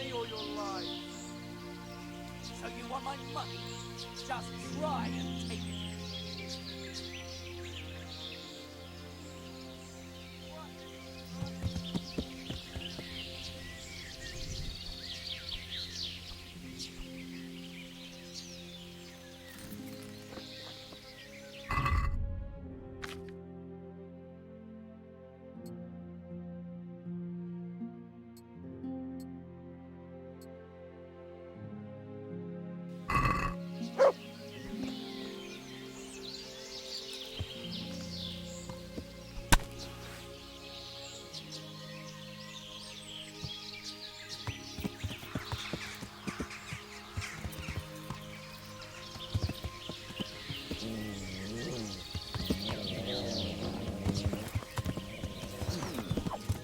me all your lives. So you want my money? Just try and take it.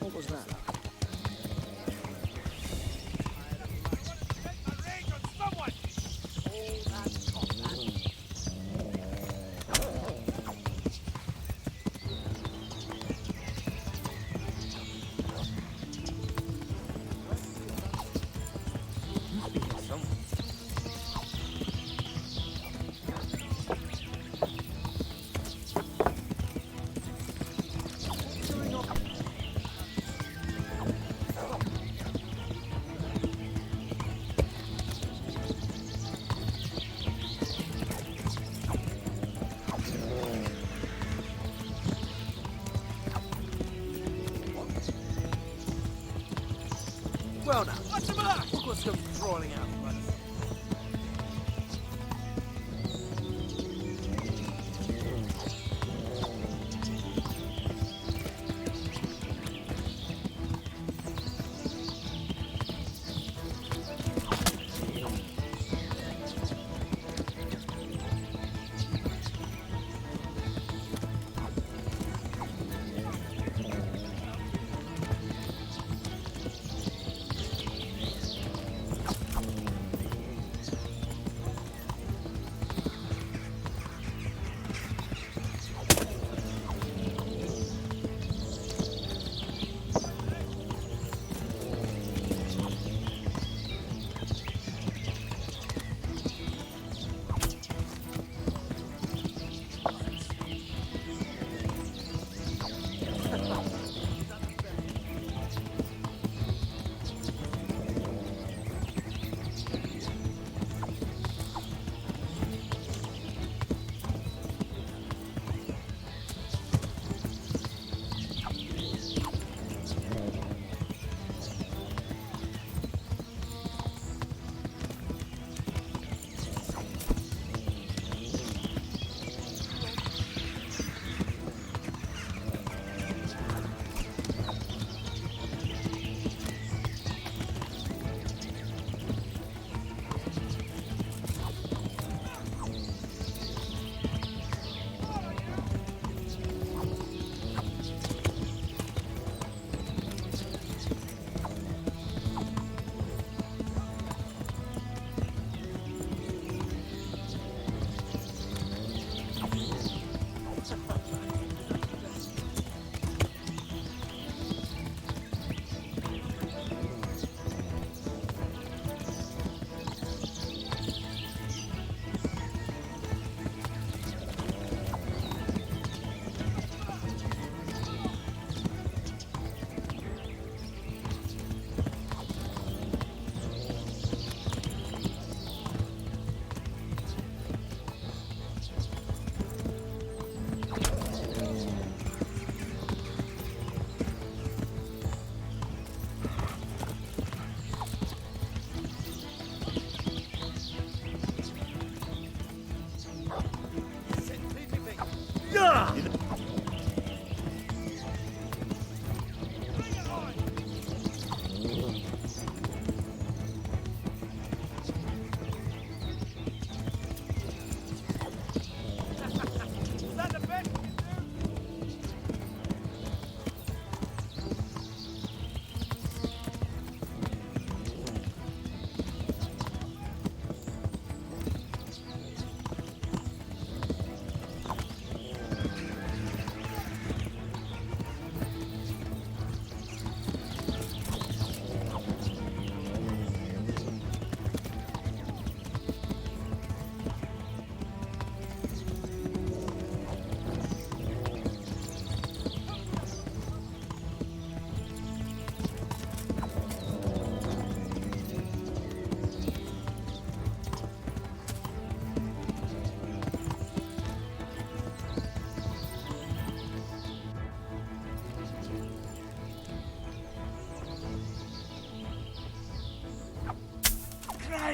What was that? Well now, look what's come crawling out of us.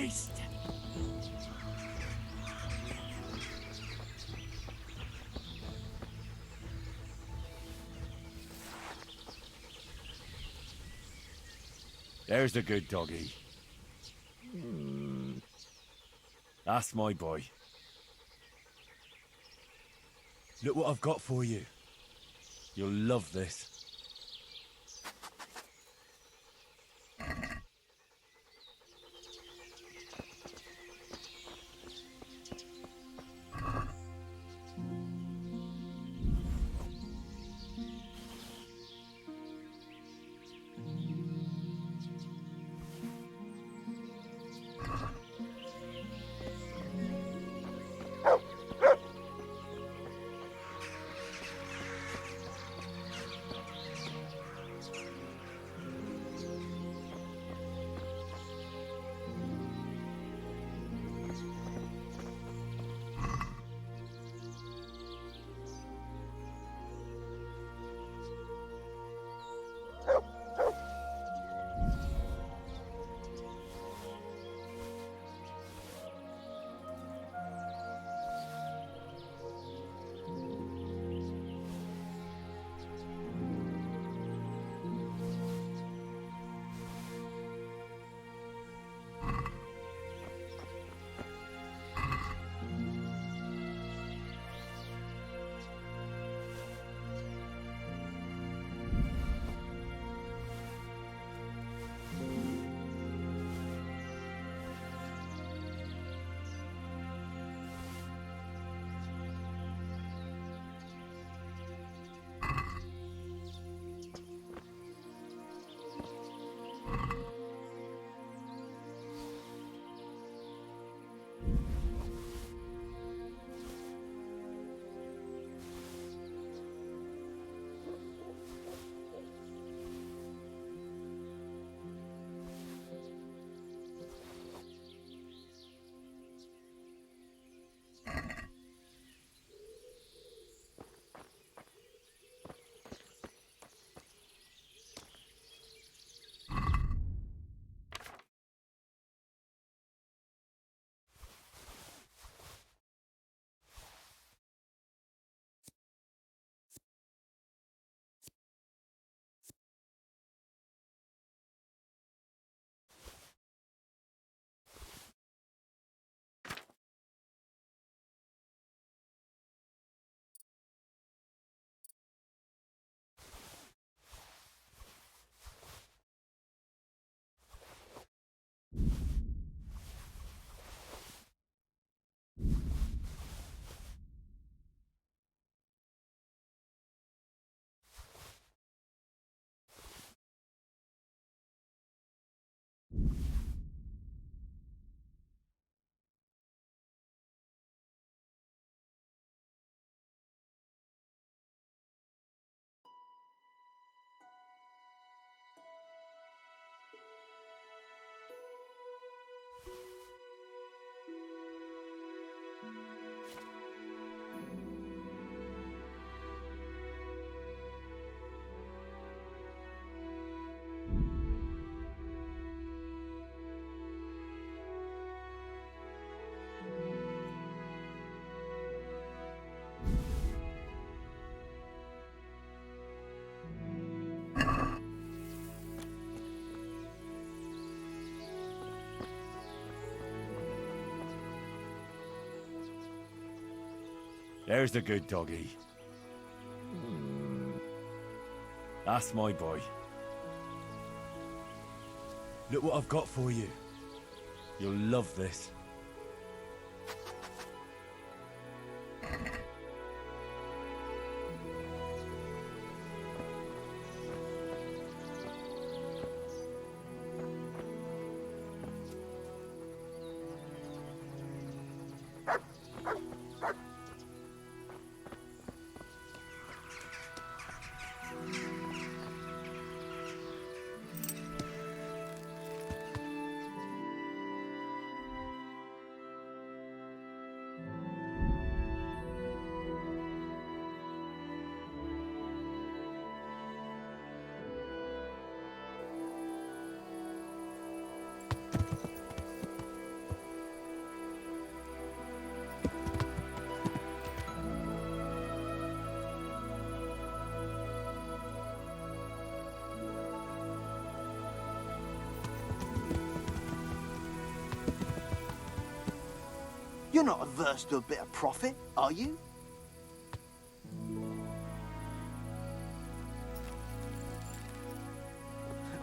beast! There's a good doggy. That's my boy. Look what I've got for you. You'll love this. There's a good doggy. That's my boy. Look what I've got for you. You'll love this. You're not averse to a bit of profit, are you?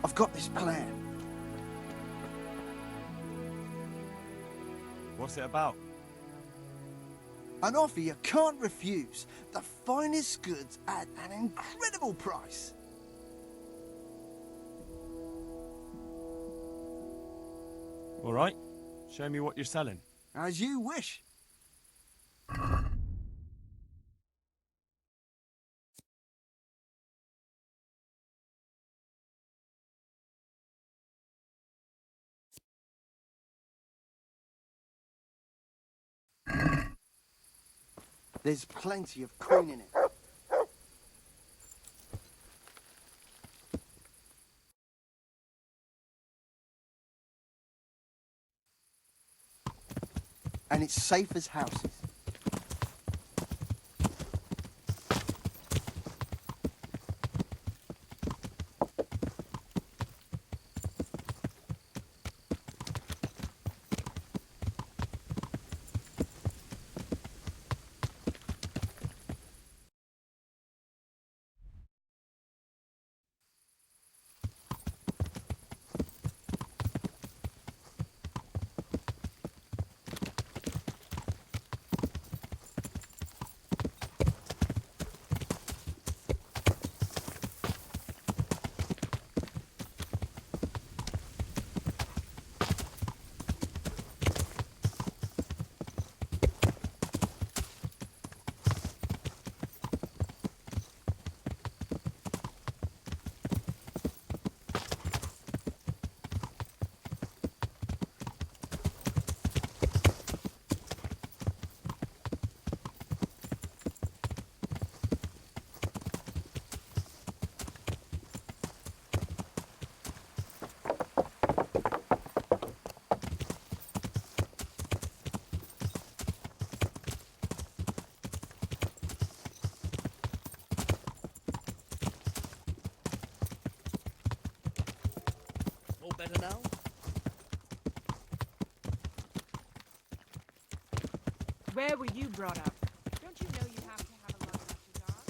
I've got this plan. What's it about? An offer you can't refuse. The finest goods at an incredible price. All right. Show me what you're selling. As you wish. There's plenty of coin in it. And it's safe as houses. All better now? Where were you brought up? Don't you know you have to have a lot of lucky dogs?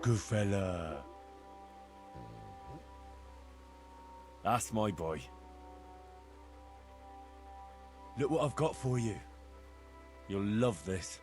Good fella. That's my boy. Look what I've got for you. You'll love this.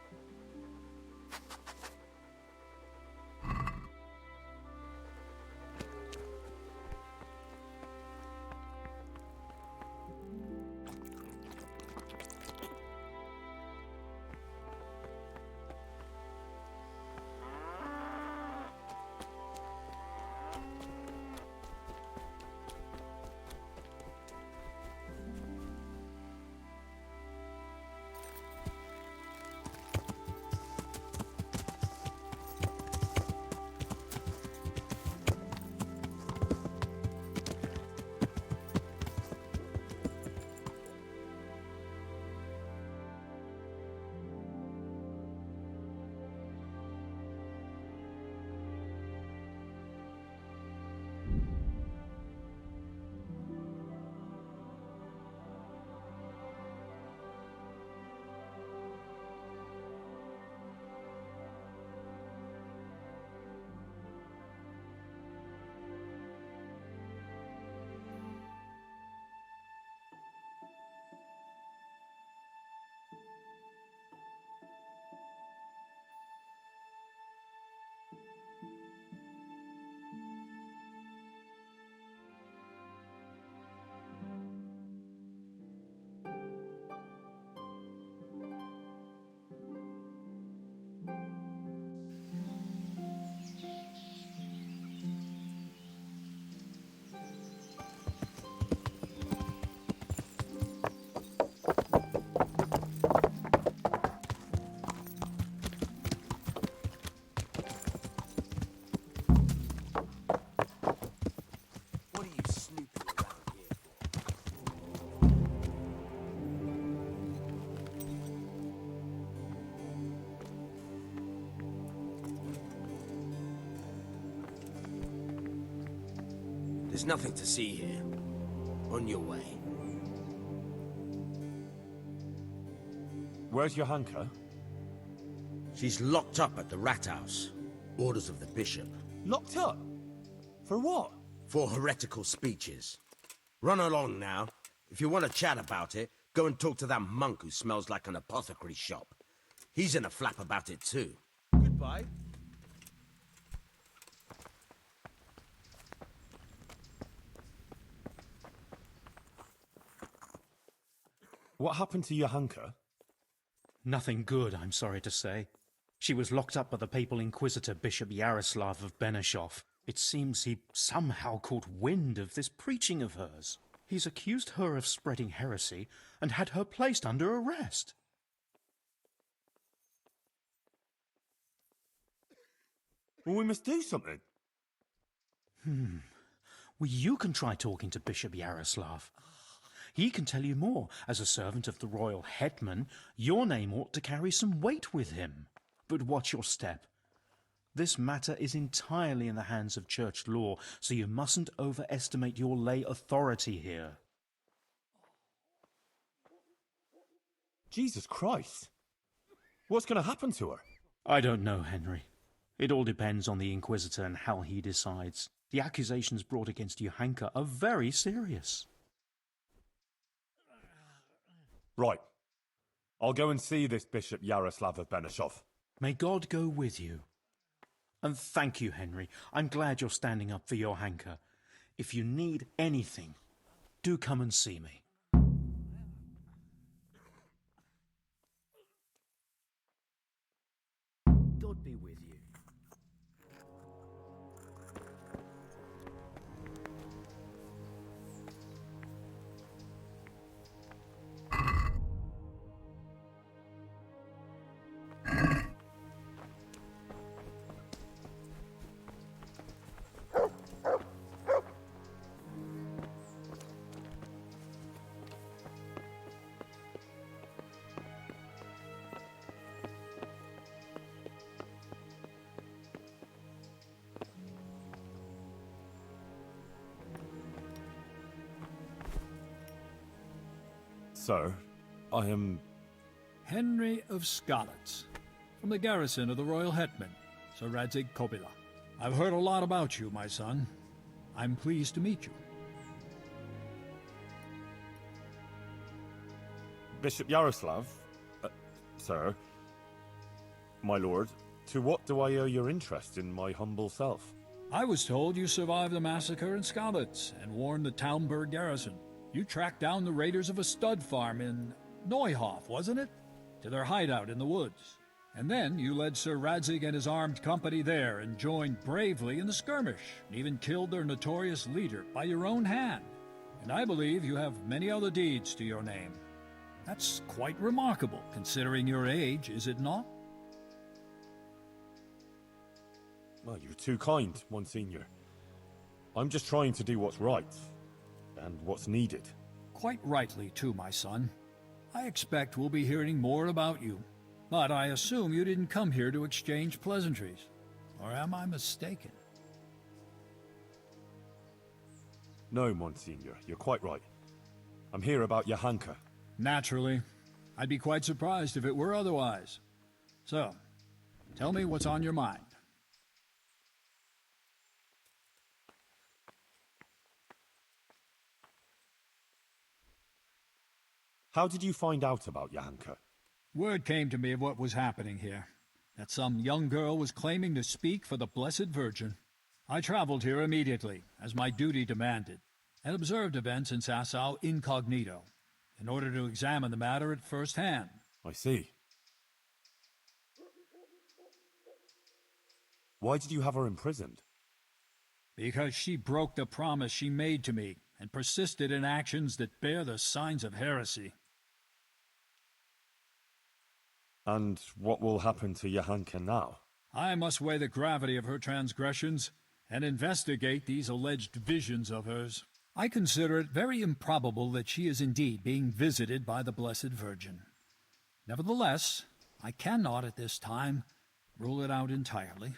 What are you snooping around here for? There's nothing to see here. On your way. Where's your hanker? She's locked up at the rat house. Orders of the bishop. Locked up? For what? For heretical speeches. Run along now. If you want to chat about it, go and talk to that monk who smells like an apothecary shop. He's in a flap about it too. Goodbye. What happened to your hanker? Nothing good, I'm sorry to say. She was locked up by the papal inquisitor Bishop Yaroslav of Benishov. It seems he somehow caught wind of this preaching of hers. He's accused her of spreading heresy and had her placed under arrest. Well, we must do something. Well, you can try talking to Bishop Yaroslav. He can tell you more. As a servant of the royal hetman, your name ought to carry some weight with him. But watch your step. This matter is entirely in the hands of church law, so you mustn't overestimate your lay authority here. Jesus Christ. What's going to happen to her? I don't know, Henry. It all depends on the Inquisitor and how he decides. The accusations brought against Johanka are very serious. Right. I'll go and see this Bishop Yaroslav of Benishov. May God go with you. And thank you, Henry. I'm glad you're standing up for your hanker. If you need anything, do come and see me. God be with you. So, I am... Henry of Scarlet, from the garrison of the royal hetman, Sir Radzig Kobyla. I've heard a lot about you, my son. I'm pleased to meet you. Bishop Yaroslav? Sir? My lord, to what do I owe your interest in my humble self? I was told you survived the massacre in Skalitz and warned the Talmberg garrison. You tracked down the raiders of a stud farm in Neuhof, wasn't it? To their hideout in the woods. And then you led Sir Radzig and his armed company there and joined bravely in the skirmish, and even killed their notorious leader by your own hand. And I believe you have many other deeds to your name. That's quite remarkable, considering your age, is it not? Well, you're too kind, Monsignor. I'm just trying to do what's right, and what's needed. Quite rightly, too, my son. I expect we'll be hearing more about you. But I assume you didn't come here to exchange pleasantries. Or am I mistaken? No, Monsignor, you're quite right. I'm here about Johanka. Naturally. I'd be quite surprised if it were otherwise. So, tell me what's on your mind. How did you find out about Johanka? Word came to me of what was happening here. That some young girl was claiming to speak for the Blessed Virgin. I traveled here immediately, as my duty demanded, and observed events in Sasau incognito, in order to examine the matter at first hand. I see. Why did you have her imprisoned? Because she broke the promise she made to me, and persisted in actions that bear the signs of heresy. And what will happen to Johanka now? I must weigh the gravity of her transgressions and investigate these alleged visions of hers. I consider it very improbable that she is indeed being visited by the Blessed Virgin. Nevertheless, I cannot at this time rule it out entirely.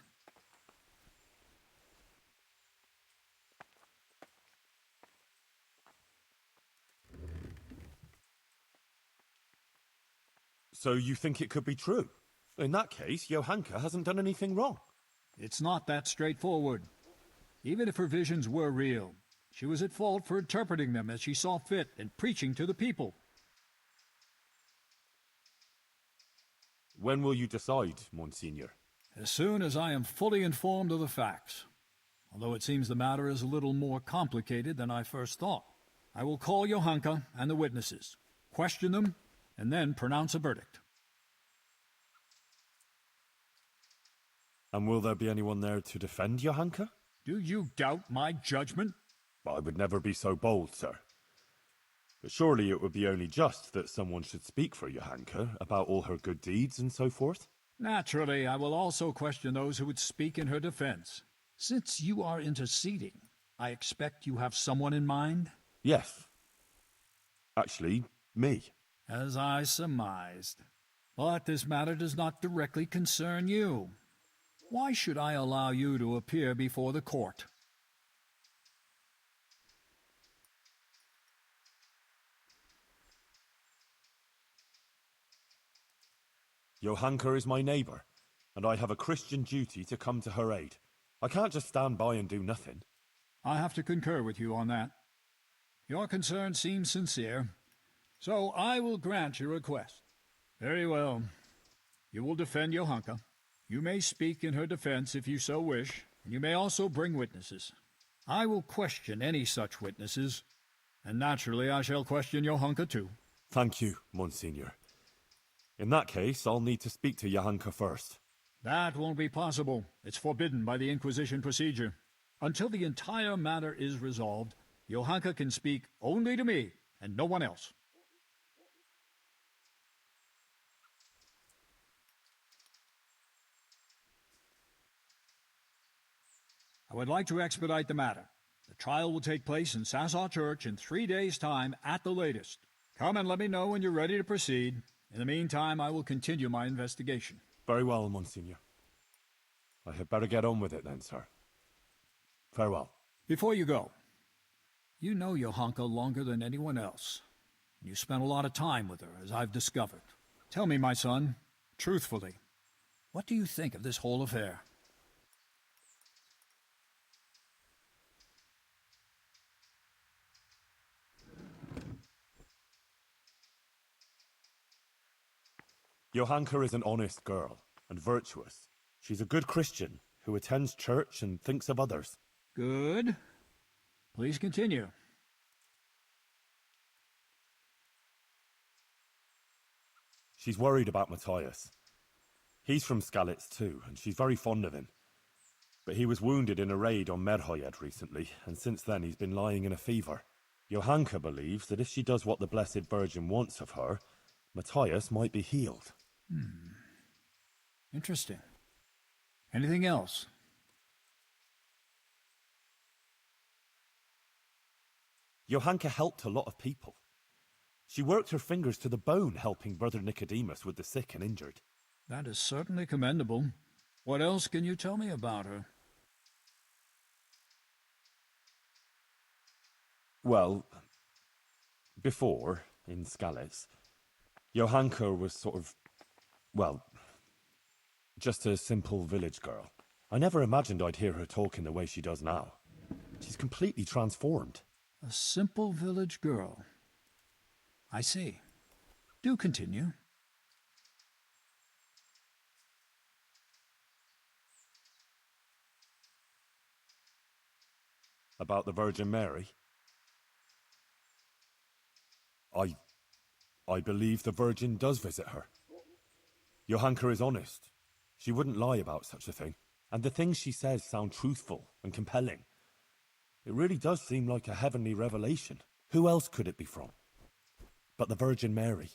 So you think it could be true? In that case, Johanka hasn't done anything wrong. It's not that straightforward. Even if her visions were real, she was at fault for interpreting them as she saw fit and preaching to the people. When will you decide, Monsignor? As soon as I am fully informed of the facts. Although it seems the matter is a little more complicated than I first thought. I will call Johanka and the witnesses, question them, and then pronounce a verdict. And will there be anyone there to defend Johanka? Do you doubt my judgment? I would never be so bold, sir. But surely it would be only just that someone should speak for Johanka about all her good deeds and so forth? Naturally, I will also question those who would speak in her defense. Since you are interceding, I expect you have someone in mind? Yes. Actually, me. As I surmised. But this matter does not directly concern you. Why should I allow you to appear before the court? Johanka is my neighbour, and I have a Christian duty to come to her aid. I can't just stand by and do nothing. I have to concur with you on that. Your concern seems sincere, so I will grant your request. Very well. You will defend Johanka. You may speak in her defense if you so wish, and you may also bring witnesses. I will question any such witnesses, and naturally I shall question Johanka too. Thank you, Monsignor. In that case, I'll need to speak to Johanka first. That won't be possible. It's forbidden by the Inquisition procedure. Until the entire matter is resolved, Johanka can speak only to me, and no one else. I would like to expedite the matter. The trial will take place in Sasau Church in 3 days' time at the latest. Come and let me know when you're ready to proceed. In the meantime, I will continue my investigation. Very well, Monsignor. I had better get on with it then, sir. Farewell. Before you go, you know Johanka longer than anyone else. You spent a lot of time with her, as I've discovered. Tell me, my son, truthfully, what do you think of this whole affair? Johanka is an honest girl, and virtuous. She's a good Christian, who attends church and thinks of others. Good. Please continue. She's worried about Matthias. He's from Skalitz too, and she's very fond of him. But he was wounded in a raid on Merhojed recently, and since then he's been lying in a fever. Johanka believes that if she does what the Blessed Virgin wants of her, Matthias might be healed. Interesting. Anything else? Johanka helped a lot of people. She worked her fingers to the bone helping Brother Nicodemus with the sick and injured. That is certainly commendable. What else can you tell me about her? Well, before, in Skalitz, Johanka was sort of, well, just a simple village girl. I never imagined I'd hear her talking the way she does now. She's completely transformed. A simple village girl. I see. Do continue. About the Virgin Mary? I believe the Virgin does visit her. Johanka is honest. She wouldn't lie about such a thing. And the things she says sound truthful and compelling. It really does seem like a heavenly revelation. Who else could it be from? But the Virgin Mary.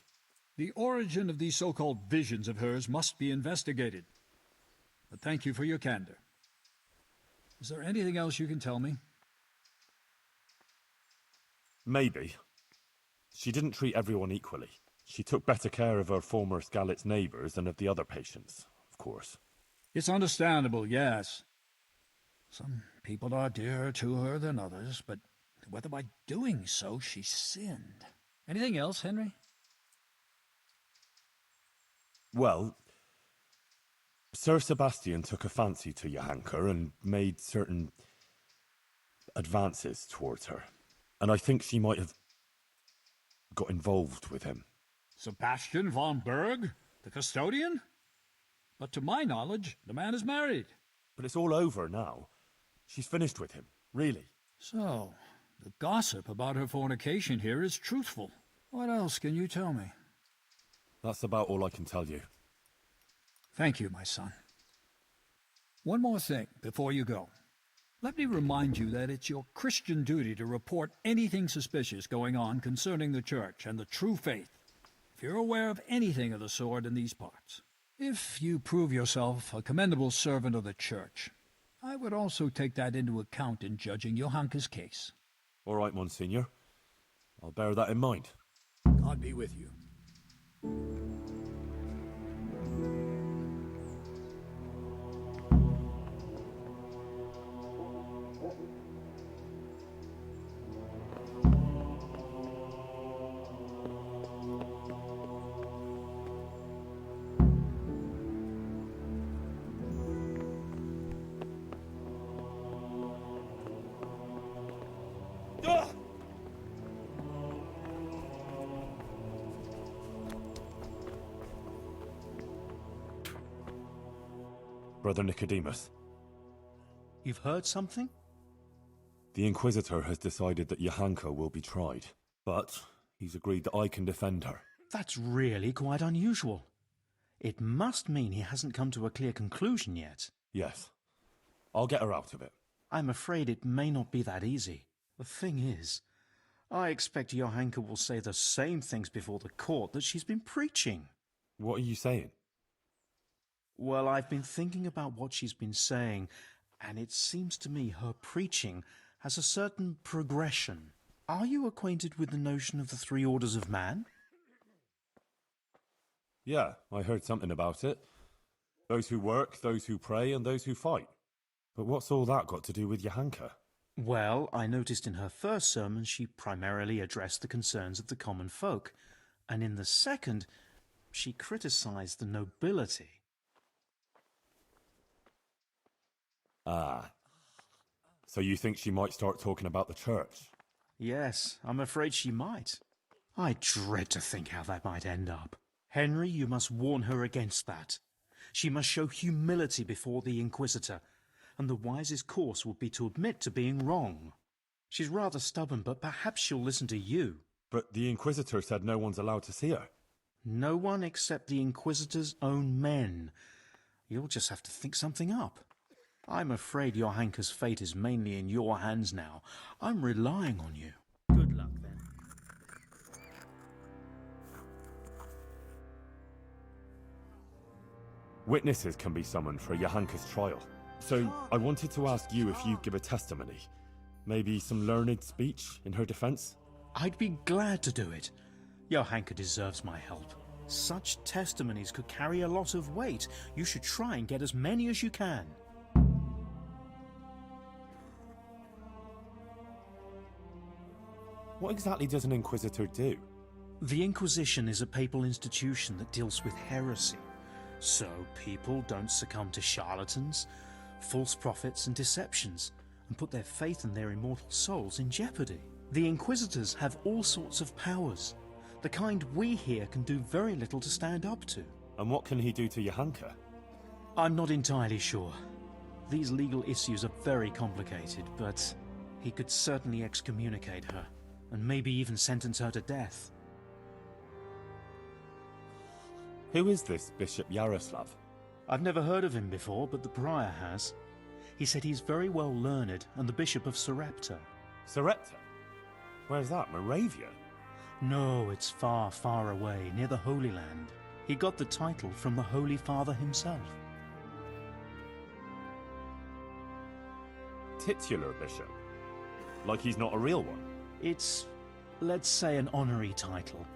The origin of these so-called visions of hers must be investigated. But thank you for your candor. Is there anything else you can tell me? Maybe. She didn't treat everyone equally. She took better care of her former Skalitz neighbours than of the other patients, of course. It's understandable, yes. Some people are dearer to her than others, but whether by doing so she sinned. Anything else, Henry? Well, Sir Sebastian took a fancy to Johanka and made certain advances towards her. And I think she might have got involved with him. Sebastian von Berg, the custodian? But to my knowledge, the man is married. But it's all over now. She's finished with him, really. So, the gossip about her fornication here is truthful. What else can you tell me? That's about all I can tell you. Thank you, my son. One more thing before you go. Let me remind you that it's your Christian duty to report anything suspicious going on concerning the Church and the true faith, if you're aware of anything of the sort in these parts. If you prove yourself a commendable servant of the Church, I would also take that into account in judging Johanka's case. All right, Monsignor. I'll bear that in mind. God be with you. Brother Nicodemus, You've heard something? the Inquisitor has decided that Johanka will be tried, but he's agreed that I can defend her. That's really quite unusual. It must mean he hasn't come to a clear conclusion yet. Yes. I'll get her out of it. I'm afraid it may not be that easy. The thing is, I expect Johanka will say the same things before the court that she's been preaching. What are you saying? Well, I've been thinking about what she's been saying, and it seems to me her preaching has a certain progression. Are you acquainted with the notion of the three orders of man? Yeah, I heard something about it. Those who work, those who pray, and those who fight. But what's all that got to do with Johanka? Well, I noticed in her first sermon she primarily addressed the concerns of the common folk, and in the second, she criticized the nobility. Ah. So you think she might start talking about the church? Yes, I'm afraid she might. I dread to think how that might end up. Henry, you must warn her against that. She must show humility before the Inquisitor, and the wisest course would be to admit to being wrong. She's rather stubborn, but perhaps she'll listen to you. But the Inquisitor said no one's allowed to see her. No one except the Inquisitor's own men. You'll just have to think something up. I'm afraid Johanka's fate is mainly in your hands now. I'm relying on you. Good luck, then. Witnesses can be summoned for Johanka's trial. So I wanted to ask you if you'd give a testimony. Maybe some learned speech in her defense? I'd be glad to do it. Johanka deserves my help. Such testimonies could carry a lot of weight. You should try and get as many as you can. What exactly does an Inquisitor do? The Inquisition is a papal institution that deals with heresy. So people don't succumb to charlatans, false prophets and deceptions, and put their faith and their immortal souls in jeopardy. The Inquisitors have all sorts of powers, the kind we here can do very little to stand up to. And what can he do to Johanka? I'm not entirely sure. These legal issues are very complicated, but he could certainly excommunicate her, and maybe even sentence her to death. Who is this Bishop Yaroslav? I've never heard of him before, but the prior has. He said he's very well learned and the Bishop of Sarepta. Sarepta? Where's that, Moravia? No, it's far, far away, near the Holy Land. He got the title from the Holy Father himself. Titular bishop? Like he's not a real one? It's, let's say, an honorary title.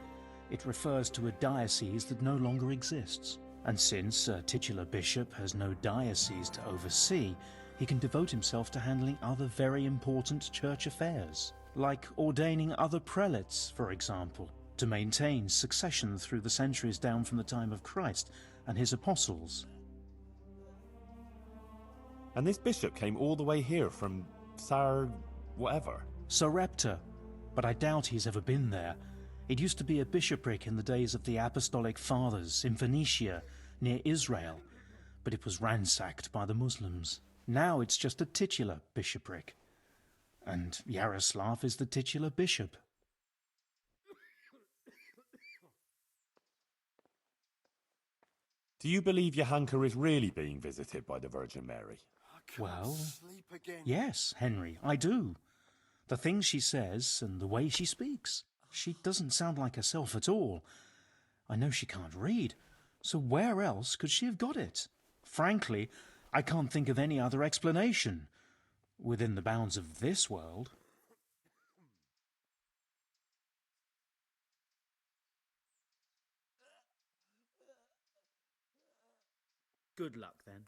It refers to a diocese that no longer exists. And since a titular bishop has no diocese to oversee, he can devote himself to handling other very important church affairs, like ordaining other prelates, for example, to maintain succession through the centuries down from the time of Christ and his apostles. And this bishop came all the way here from whatever. Sarepta, but I doubt he's ever been there. It used to be a bishopric in the days of the Apostolic Fathers in Phoenicia, near Israel, but it was ransacked by the Muslims. Now it's just a titular bishopric, and Yaroslav is the titular bishop. Do you believe Johanka is really being visited by the Virgin Mary? Well, yes, Henry, I do. The things she says and the way she speaks. She doesn't sound like herself at all. I know she can't read, so where else could she have got it? Frankly, I can't think of any other explanation, within the bounds of this world. Good luck, then.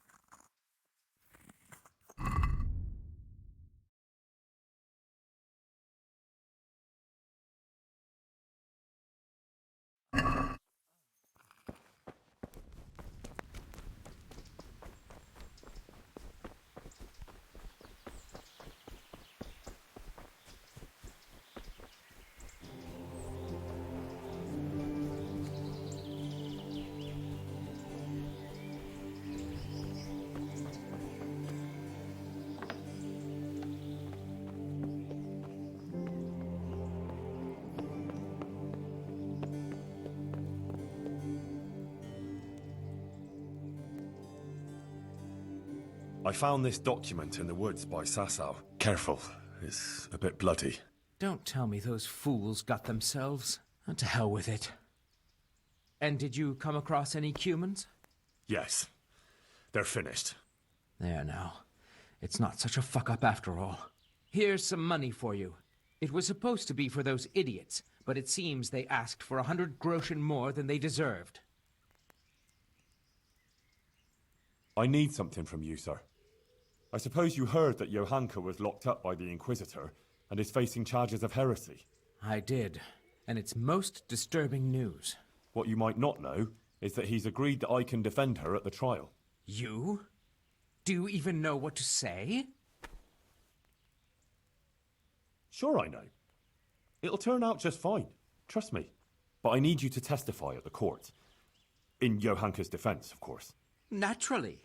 I found this document in the woods by Sasau. Careful, it's a bit bloody. Don't tell me those fools got themselves. Oh, to hell with it. And did you come across any Cumans? Yes, they're finished. There now. It's not such a fuck-up after all. Here's some money for you. It was supposed to be for those idiots, but it seems they asked for 100 groschen more than they deserved. I need something from you, sir. I suppose you heard that Johanka was locked up by the Inquisitor and is facing charges of heresy. I did, and it's most disturbing news. What you might not know is that he's agreed that I can defend her at the trial. You? Do you even know what to say? Sure I know. It'll turn out just fine. Trust me. But I need you to testify at the court. In Johanka's defense, of course. Naturally.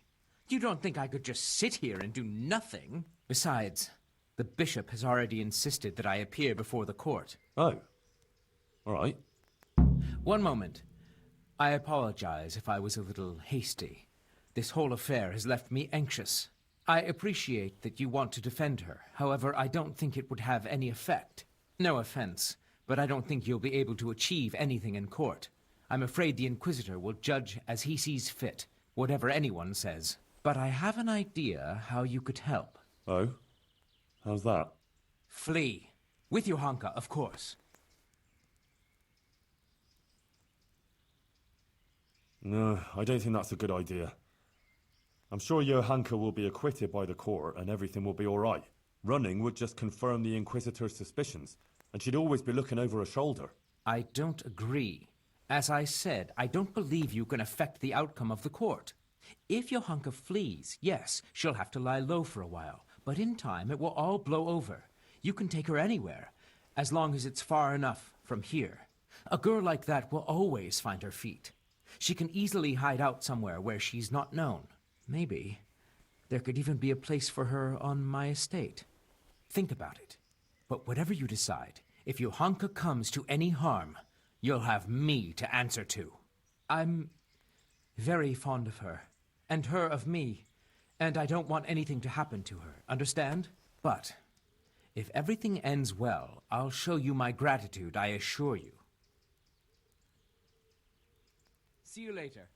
You don't think I could just sit here and do nothing? Besides, the bishop has already insisted that I appear before the court. Oh. All right. One moment. I apologize if I was a little hasty. This whole affair has left me anxious. I appreciate that you want to defend her. However, I don't think it would have any effect. No offense, but I don't think you'll be able to achieve anything in court. I'm afraid the Inquisitor will judge as he sees fit, whatever anyone says. But I have an idea how you could help. Oh? How's that? Flee. With Johanka, of course. No, I don't think that's a good idea. I'm sure Johanka will be acquitted by the court and everything will be all right. Running would just confirm the Inquisitor's suspicions, and she'd always be looking over her shoulder. I don't agree. As I said, I don't believe you can affect the outcome of the court. If Johanka flees, yes, she'll have to lie low for a while, but in time it will all blow over. You can take her anywhere, as long as it's far enough from here. A girl like that will always find her feet. She can easily hide out somewhere where she's not known. Maybe there could even be a place for her on my estate. Think about it. But whatever you decide, if Johanka comes to any harm, you'll have me to answer to. I'm very fond of her, and her of me, and I don't want anything to happen to her, understand? But if everything ends well, I'll show you my gratitude, I assure you. See you later.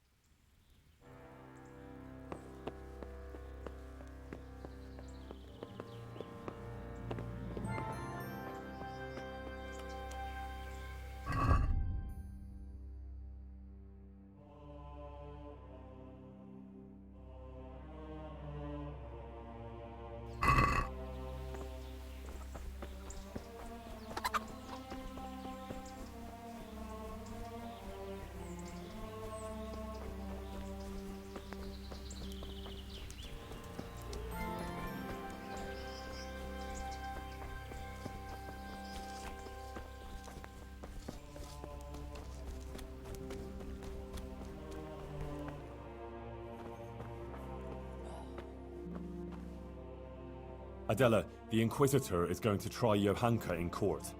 Adela, the Inquisitor is going to try Johanka in court.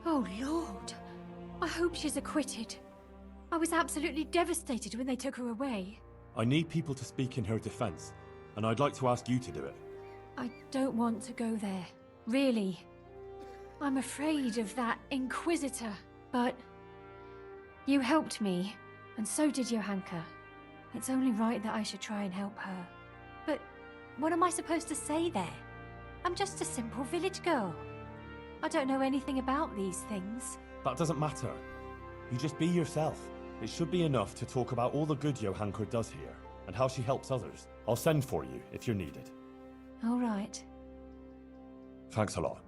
Oh, Lord. I hope she's acquitted. I was absolutely devastated when they took her away. I need people to speak in her defense, and I'd like to ask you to do it. I don't want to go there. Really. I'm afraid of that Inquisitor. But you helped me, and so did Johanka. It's only right that I should try and help her. But what am I supposed to say there? I'm just a simple village girl. I don't know anything about these things. That doesn't matter. You just be yourself. It should be enough to talk about all the good Johanka does here, and how she helps others. I'll send for you if you're needed. All right. Thanks a lot.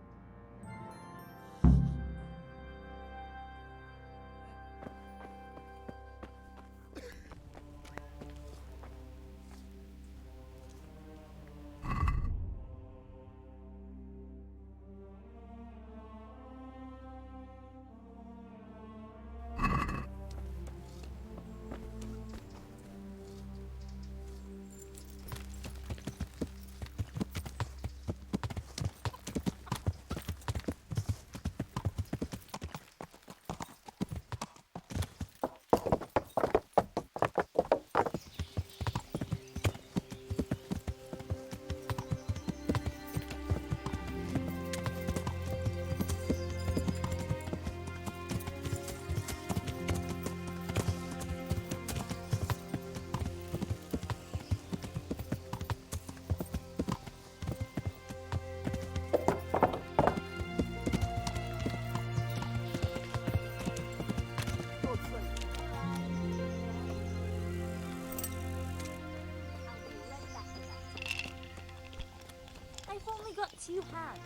I've only got 2 hands.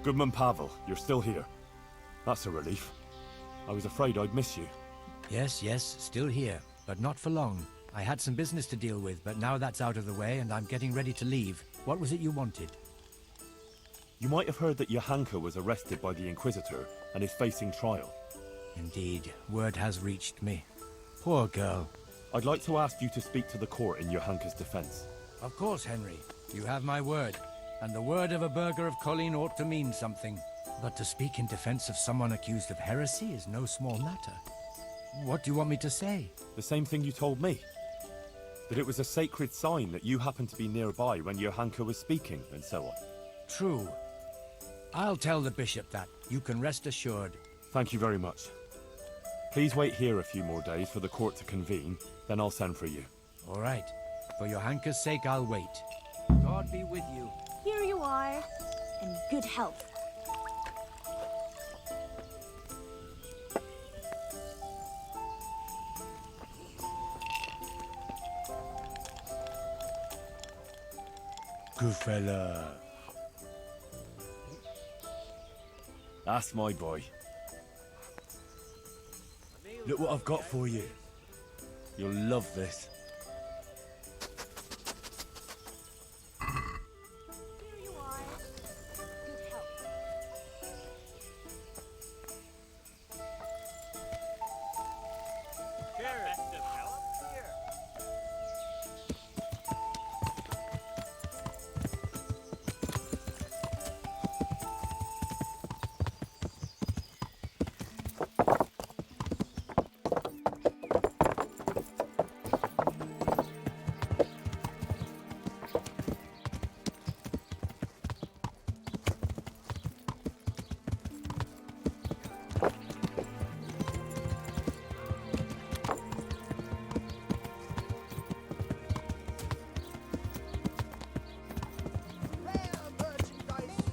Goodman Pavel, you're still here. That's a relief. I was afraid I'd miss you. Yes, still here, but not for long. I had some business to deal with, but now that's out of the way and I'm getting ready to leave. What was it you wanted? You might have heard that Johanka was arrested by the Inquisitor and is facing trial. Indeed, word has reached me. Poor girl. I'd like to ask you to speak to the court in Johanka's defense. Of course, Henry. You have my word. And the word of a burgher of Colleen ought to mean something. But to speak in defense of someone accused of heresy is no small matter. What do you want me to say? The same thing you told me. That it was a sacred sign that you happened to be nearby when Johanka was speaking, and so on. True. I'll tell the bishop that. You can rest assured. Thank you very much. Please wait here a few more days for the court to convene, then I'll send for you. All right. For Johanka's sake, I'll wait. God be with you. Here you are. In good health. Good fella. That's my boy. Look what I've got for you. You'll love this. Here you are. Good health.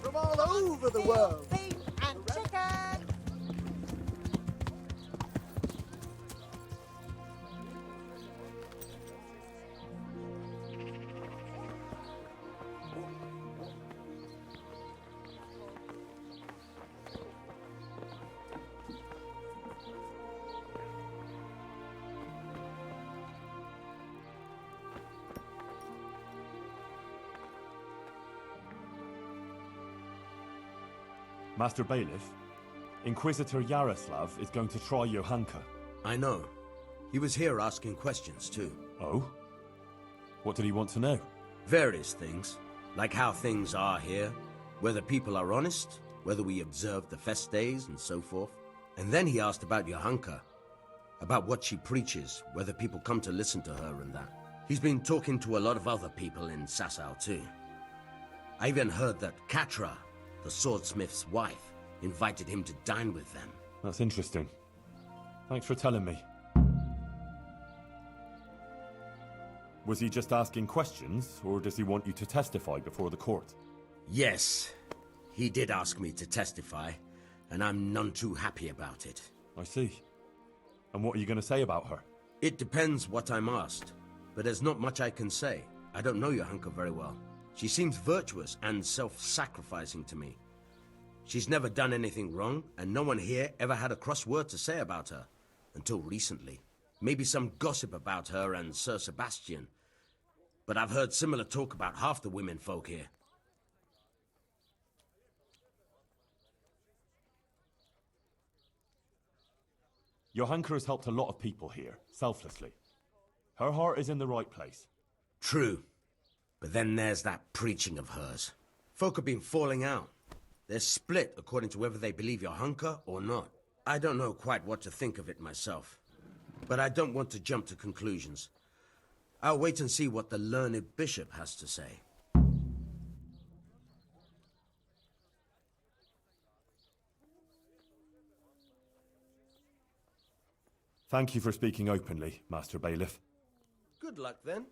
From all over the world. And chicken. Master Bailiff, Inquisitor Yaroslav is going to try Johanka. I know. He was here asking questions, too. Oh? What did he want to know? Various things. Like how things are here, whether people are honest, whether we observe the fest days, and so forth. And then he asked about Johanka. About what she preaches, whether people come to listen to her and that. He's been talking to a lot of other people in Sasau, too. I even heard that Katra, the swordsmith's wife, invited him to dine with them. That's interesting. Thanks for telling me. Was he just asking questions, or does he want you to testify before the court? Yes, he did ask me to testify, and I'm none too happy about it. I see. And what are you going to say about her? It depends what I'm asked, but there's not much I can say. I don't know Johanka very well. She seems virtuous and self-sacrificing to me. She's never done anything wrong, and no one here ever had a cross word to say about her. Until recently. Maybe some gossip about her and Sir Sebastian. But I've heard similar talk about half the women folk here. Johanka has helped a lot of people here, selflessly. Her heart is in the right place. True. But then there's that preaching of hers. Folk have been falling out. They're split according to whether they believe Johanka or not. I don't know quite what to think of it myself. But I don't want to jump to conclusions. I'll wait and see what the learned bishop has to say. Thank you for speaking openly, Master Bailiff. Good luck then.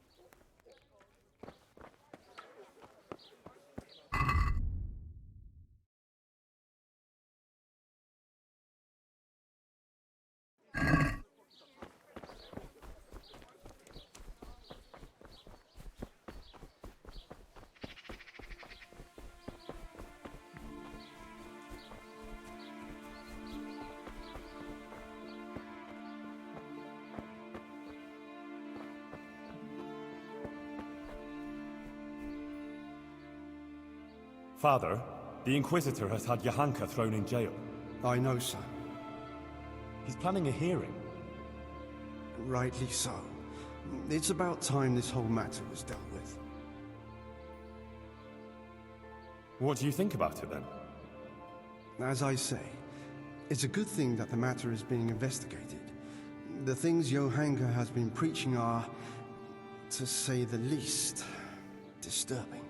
Father, The Inquisitor has had Johanka thrown in jail. I know, sir. He's planning a hearing. Rightly so. It's about time this whole matter was dealt with. What do you think about it, then? As I say, it's a good thing that the matter is being investigated. The things Johanka has been preaching are, to say the least, disturbing.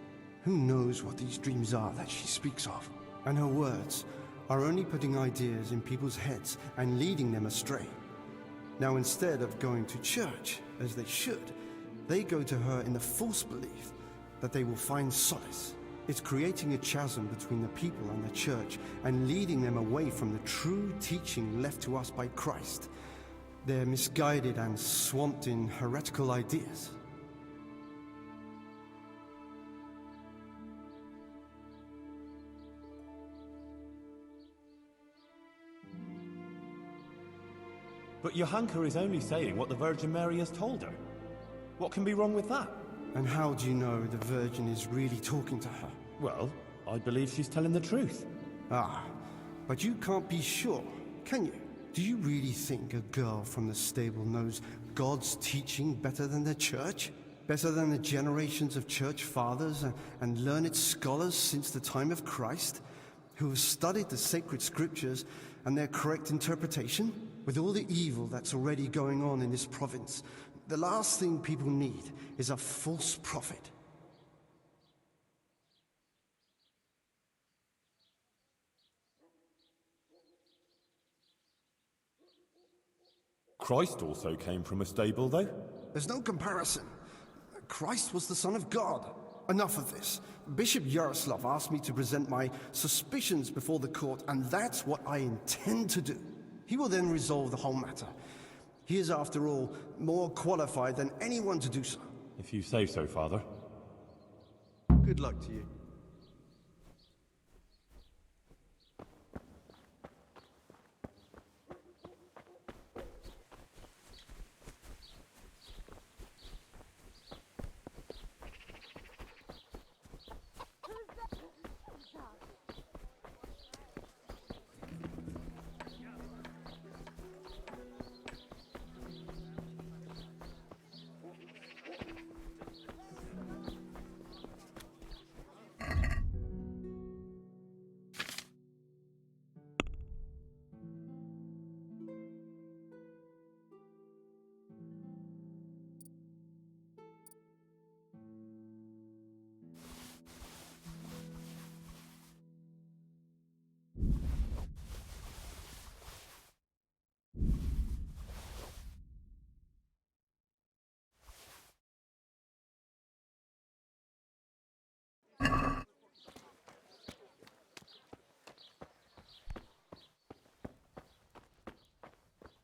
Who knows what these dreams are that she speaks of? And her words are only putting ideas in people's heads and leading them astray. Now, instead of going to church, as they should, they go to her in the false belief that they will find solace. It's creating a chasm between the people and the church and leading them away from the true teaching left to us by Christ. They're misguided and swamped in heretical ideas. But Johanka is only saying what the Virgin Mary has told her. What can be wrong with that? And how do you know the Virgin is really talking to her? Well, I believe she's telling the truth. Ah, but you can't be sure, can you? Do you really think a girl from the stable knows God's teaching better than the church? Better than the generations of church fathers and learned scholars since the time of Christ, who have studied the sacred scriptures and their correct interpretation? With all the evil that's already going on in this province, the last thing people need is a false prophet. Christ also came from a stable, though? There's no comparison. Christ was the Son of God. Enough of this. Bishop Yaroslav asked me to present my suspicions before the court, and that's what I intend to do. He will then resolve the whole matter. He is, after all, more qualified than anyone to do so. If you say so, Father. Good luck to you.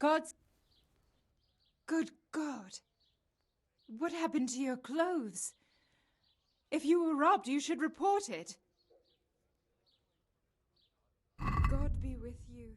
God's... Good God. What happened to your clothes? If you were robbed, you should report it. God be with you.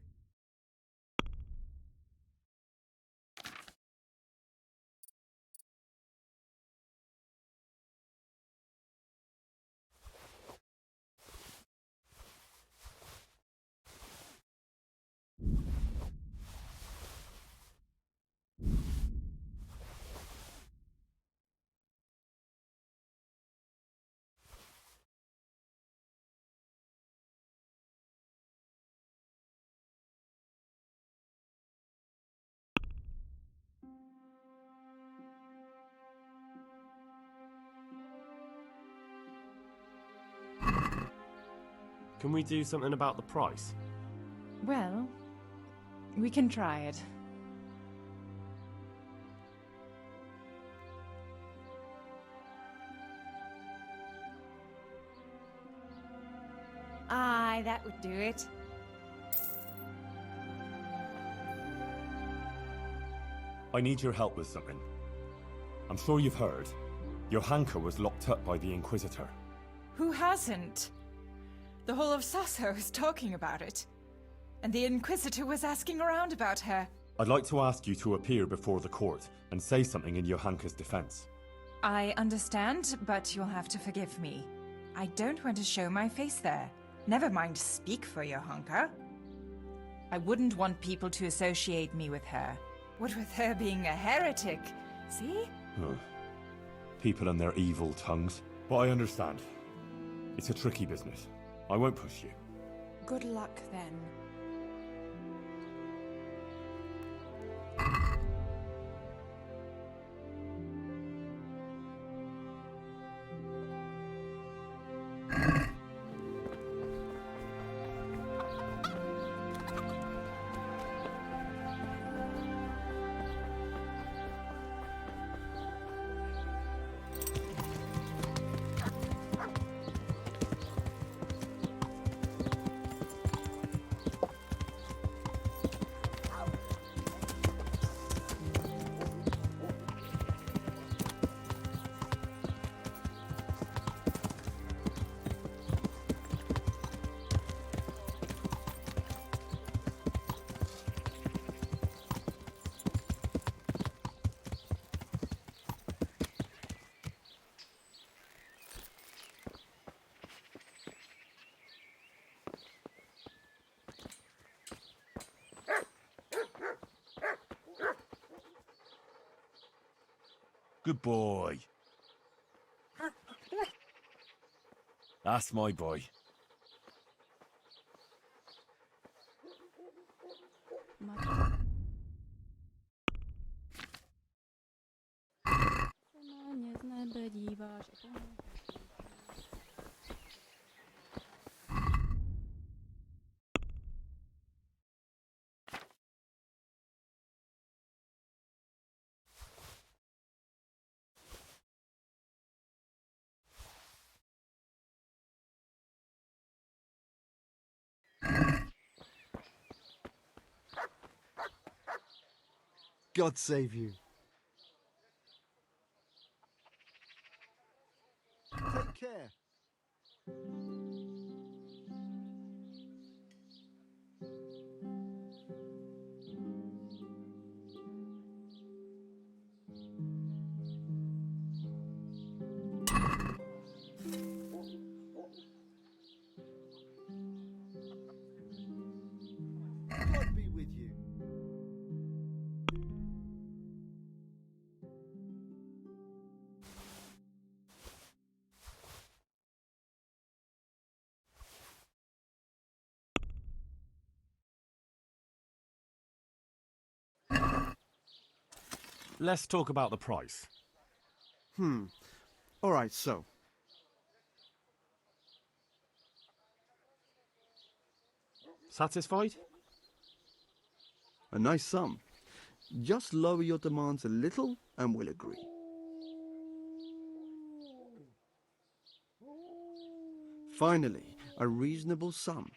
Can we do something about the price? Well, we can try it. Aye, that would do it. I need your help with something. I'm sure you've heard. Johanka was locked up by the Inquisitor. Who hasn't? The whole of Sasso is talking about it. And the Inquisitor was asking around about her. I'd like to ask you to appear before the court and say something in Johanka's defense. I understand, but you'll have to forgive me. I don't want to show my face there. Never mind speak for Johanka. I wouldn't want people to associate me with her. What with her being a heretic, see? Huh. People and their evil tongues. But I understand. It's a tricky business. I won't push you. Good luck, then. Good boy. That's my boy. God save you. Take care. God be with you. Let's talk about the price. All right, so. Satisfied? A nice sum. Just lower your demands a little and we'll agree. Finally, a reasonable sum.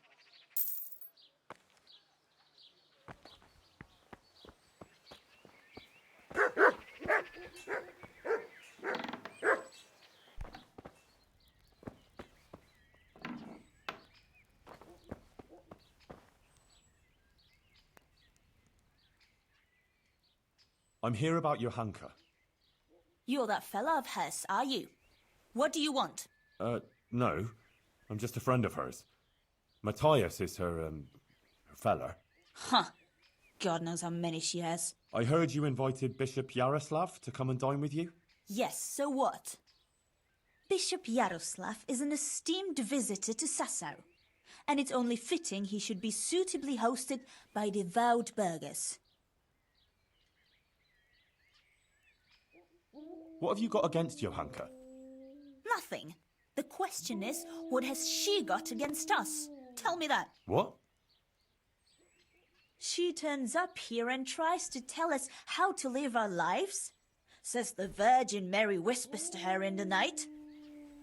I'm here about Johanka. You're that fella of hers, are you? What do you want? No. I'm just a friend of hers. Matthias is her fella. Huh. God knows how many she has. I heard you invited Bishop Yaroslav to come and dine with you? Yes, so what? Bishop Yaroslav is an esteemed visitor to Sassau, and it's only fitting he should be suitably hosted by devout burghers. What have you got against Johanka? Nothing. The question is, what has she got against us? Tell me that. What? She turns up here and tries to tell us how to live our lives. Says the Virgin Mary whispers to her in the night.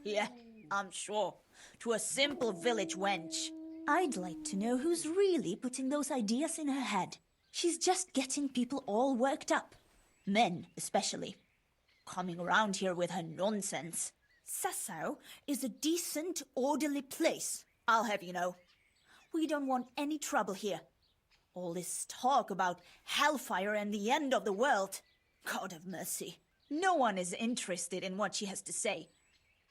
Yeah, I'm sure. To a simple village wench. I'd like to know who's really putting those ideas in her head. She's just getting people all worked up. Men, especially. Coming around here with her nonsense. Sassau is a decent, orderly place, I'll have you know. We don't want any trouble here. All this talk about hellfire and the end of the world. God have mercy. No one is interested in what she has to say.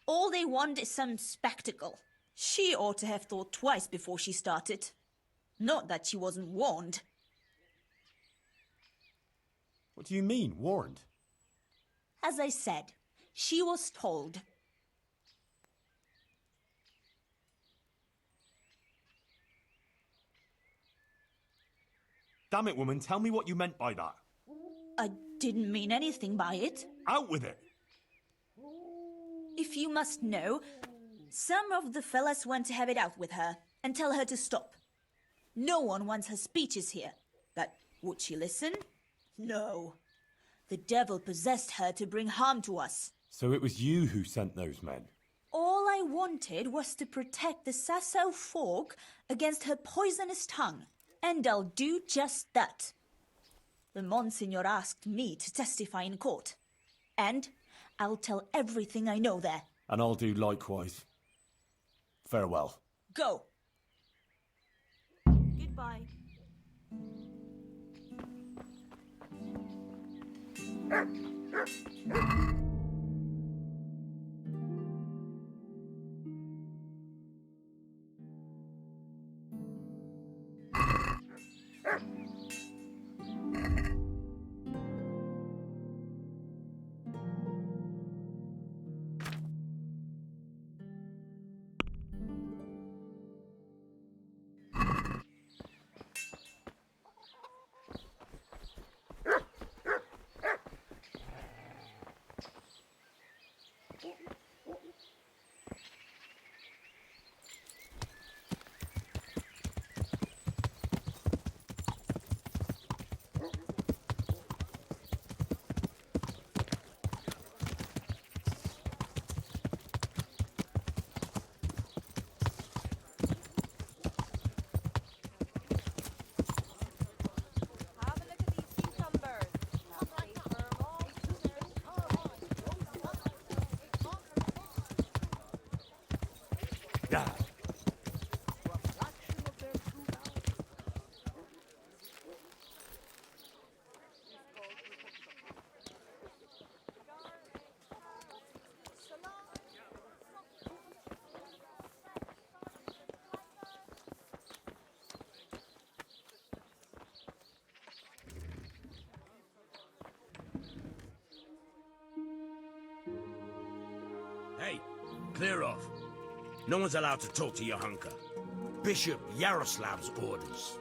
All they want is some spectacle. She ought to have thought twice before she started. Not that she wasn't warned. What do you mean, warned? As I said, she was told. Damn it, woman, tell me what you meant by that. I didn't mean anything by it. Out with it! If you must know, some of the fellas want to have it out with her and tell her to stop. No one wants her speeches here. But would she listen? No. The devil possessed her to bring harm to us. So it was you who sent those men? All I wanted was to protect the Sasau folk against her poisonous tongue. And I'll do just that. The Monsignor asked me to testify in court. And I'll tell everything I know there. And I'll do likewise. Farewell. Go. Goodbye. Yeah. Hey, clear off. No one's allowed to talk to Johanka. Bishop Yaroslav's orders.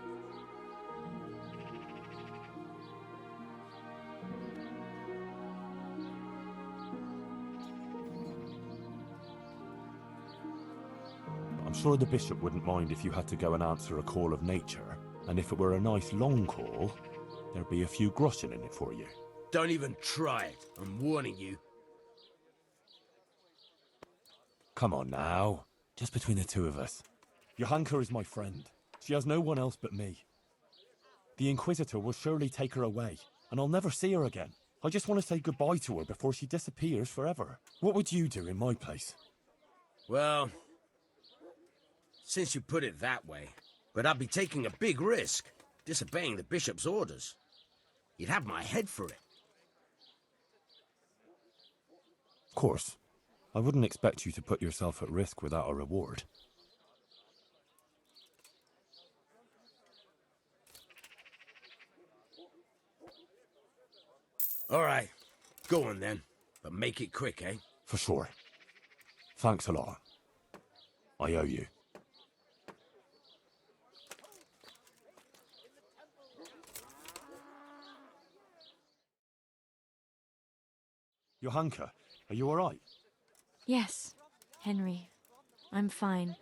I'm sure the bishop wouldn't mind if you had to go and answer a call of nature. And if it were a nice long call, there'd be a few groschen in it for you. Don't even try it. I'm warning you. Come on now. Just between the two of us. Johanka is my friend. She has no one else but me. The Inquisitor will surely take her away, and I'll never see her again. I just want to say goodbye to her before she disappears forever. What would you do in my place? Well, since you put it that way, but I'd be taking a big risk, disobeying the bishop's orders. You'd have my head for it. Of course. I wouldn't expect you to put yourself at risk without a reward. All right, go on then, but make it quick, eh? For sure. Thanks a lot. I owe you. Johanka, are you all right? Yes, Henry. I'm fine.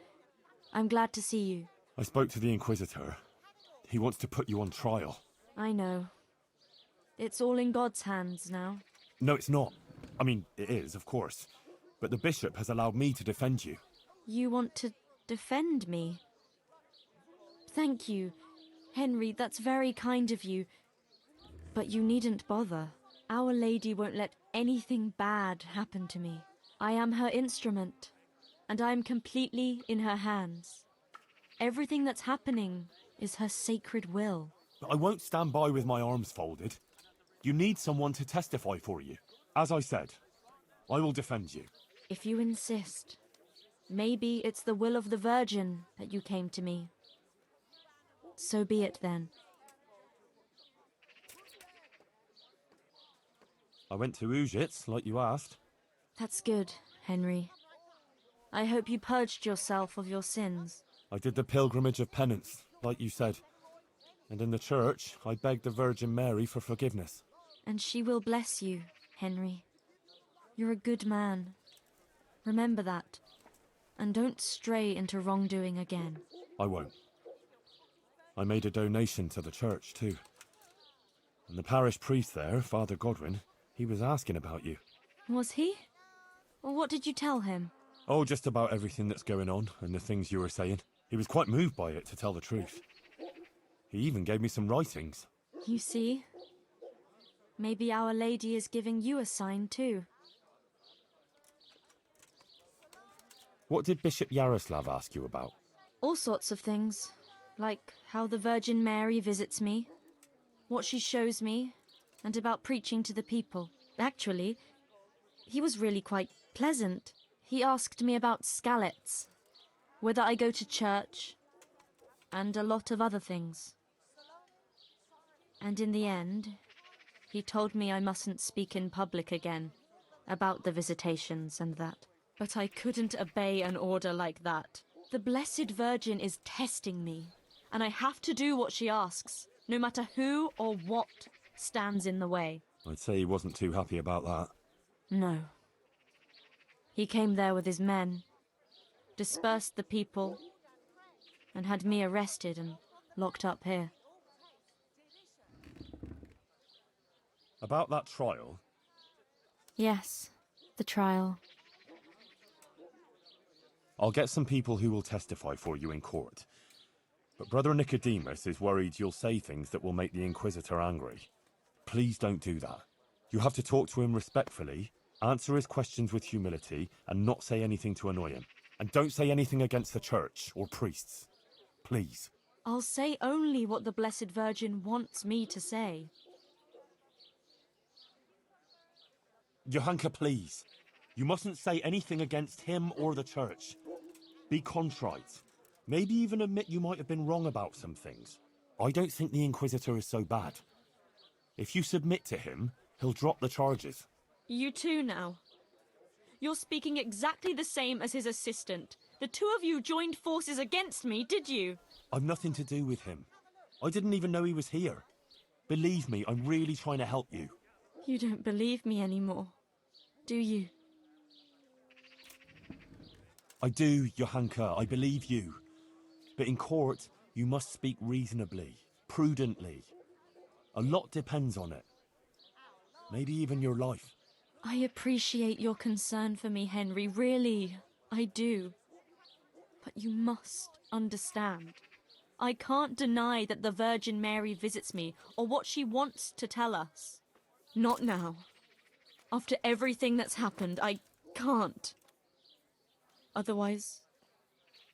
I'm glad to see you. I spoke to the Inquisitor. He wants to put you on trial. I know. It's all in God's hands now. No, it's not. I mean, it is, of course. But the bishop has allowed me to defend you. You want to defend me? Thank you, Henry. That's very kind of you. But you needn't bother. Our Lady won't let anything bad happen to me. I am her instrument, and I am completely in her hands. Everything that's happening is her sacred will. But I won't stand by with my arms folded. You need someone to testify for you. As I said, I will defend you. If you insist. Maybe it's the will of the Virgin that you came to me. So be it then. I went to Ujits, like you asked. That's good, Henry. I hope you purged yourself of your sins. I did the pilgrimage of penance, like you said. And in the church, I begged the Virgin Mary for forgiveness. And she will bless you, Henry. You're a good man. Remember that. And don't stray into wrongdoing again. I won't. I made a donation to the church, too. And the parish priest there, Father Godwin, he was asking about you. Was he? Well, what did you tell him? Oh, just about everything that's going on and the things you were saying. He was quite moved by it, to tell the truth. He even gave me some writings. You see? Maybe Our Lady is giving you a sign, too. What did Bishop Yaroslav ask you about? All sorts of things. Like how the Virgin Mary visits me, what she shows me, and about preaching to the people. Actually, he was really quite pleasant. He asked me about Skalitz, whether I go to church, and a lot of other things. And in the end, he told me I mustn't speak in public again about the visitations and that. But I couldn't obey an order like that. The Blessed Virgin is testing me, and I have to do what she asks, no matter who or what stands in the way. I'd say he wasn't too happy about that. No. He came there with his men, dispersed the people, and had me arrested and locked up here. About that trial? Yes, the trial. I'll get some people who will testify for you in court. But Brother Nicodemus is worried you'll say things that will make the Inquisitor angry. Please don't do that. You have to talk to him respectfully, answer his questions with humility, and not say anything to annoy him. And don't say anything against the church or priests. Please. I'll say only what the Blessed Virgin wants me to say. Johanka, please. You mustn't say anything against him or the church. Be contrite. Maybe even admit you might have been wrong about some things. I don't think the Inquisitor is so bad. If you submit to him, he'll drop the charges. You too now. You're speaking exactly the same as his assistant. The two of you joined forces against me, did you? I've nothing to do with him. I didn't even know he was here. Believe me, I'm really trying to help you. You don't believe me anymore, do you? I do, Johanka, I believe you. But in court, you must speak reasonably, prudently. A lot depends on it. Maybe even your life. I appreciate your concern for me, Henry, really, I do. But you must understand. I can't deny that the Virgin Mary visits me, or what she wants to tell us. Not now. After everything that's happened, I can't. Otherwise,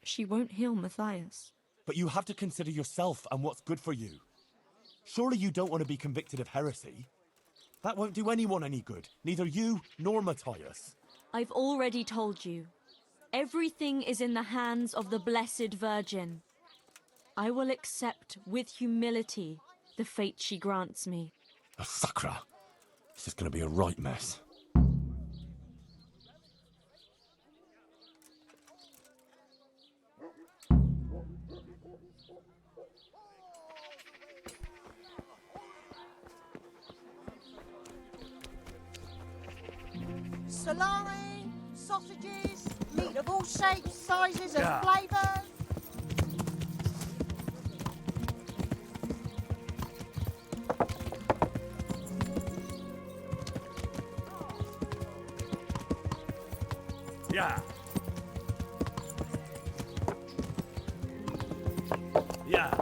she won't heal Matthias. But you have to consider yourself and what's good for you. Surely you don't want to be convicted of heresy? That won't do anyone any good, neither you nor Matthias. I've already told you. Everything is in the hands of the Blessed Virgin. I will accept with humility the fate she grants me. Oh, Sakra. This is going to be a right mess. Salami, sausages, meat of all shapes, sizes and flavours. Yeah. Yeah.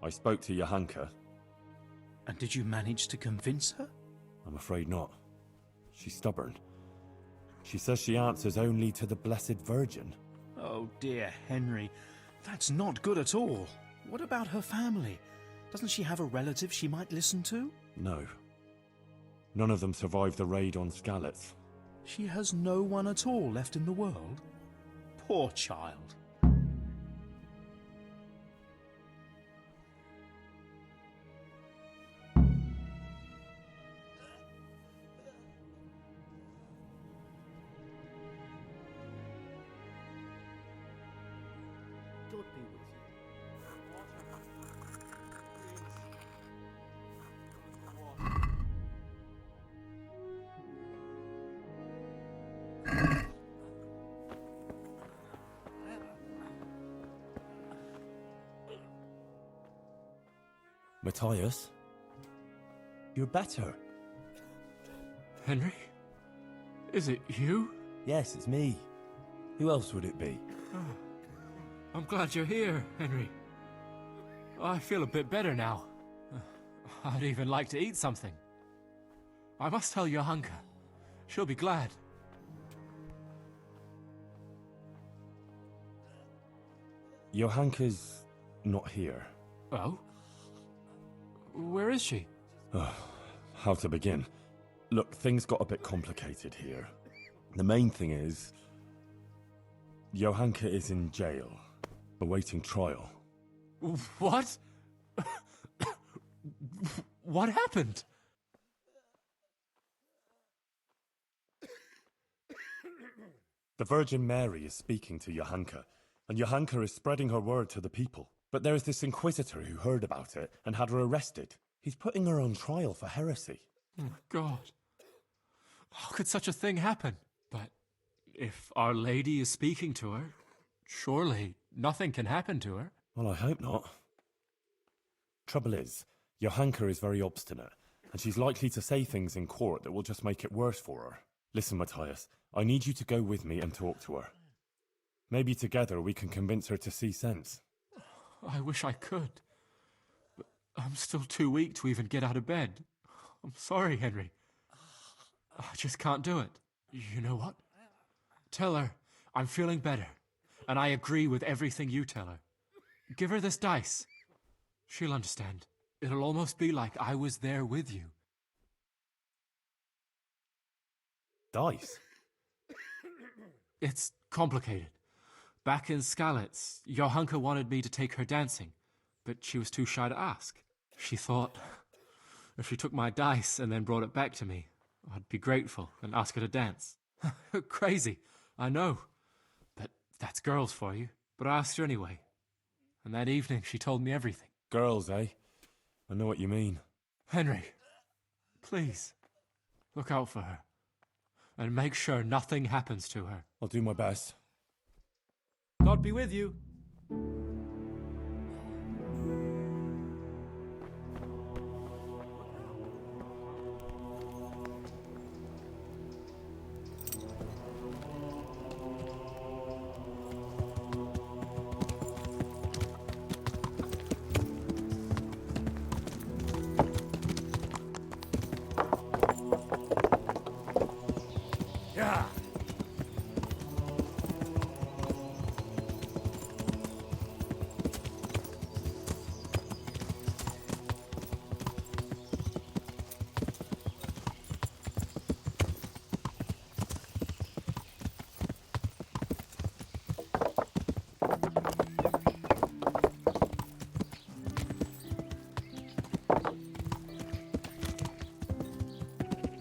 I spoke to Johanka. And did you manage to convince her? I'm afraid not. She's stubborn. She says she answers only to the Blessed Virgin. Oh dear, Henry. That's not good at all. What about her family? Doesn't she have a relative she might listen to? No. None of them survived the raid on Skalitz. She has no one at all left in the world? Poor child. Matthias? You're better. Henry? Is it you? Yes, it's me. Who else would it be? Oh, I'm glad you're here, Henry. I feel a bit better now. I'd even like to eat something. I must tell Johanka. She'll be glad. Johanka's not here. Oh? Where is she? How to begin? Look, things got a bit complicated here. The main thing is, Johanka is in jail, awaiting trial. What? What happened? The Virgin Mary is speaking to Johanka, and Johanka is spreading her word to the people. But there is this inquisitor who heard about it and had her arrested. He's putting her on trial for heresy. Oh, God. How could such a thing happen? But if Our Lady is speaking to her, surely nothing can happen to her. Well, I hope not. Trouble is, Johanka is very obstinate, and she's likely to say things in court that will just make it worse for her. Listen, Matthias, I need you to go with me and talk to her. Maybe together we can convince her to see sense. I wish I could. But I'm still too weak to even get out of bed. I'm sorry, Henry. I just can't do it. You know what? Tell her I'm feeling better, and I agree with everything you tell her. Give her this dice. She'll understand. It'll almost be like I was there with you. Dice? It's complicated. Back in Skalitz, Johanka wanted me to take her dancing, but she was too shy to ask. She thought if she took my dice and then brought it back to me, I'd be grateful and ask her to dance. Crazy, I know, but that's girls for you. But I asked her anyway, and that evening she told me everything. Girls, eh? I know what you mean. Henry, please, look out for her, and make sure nothing happens to her. I'll do my best. God be with you. Yeah.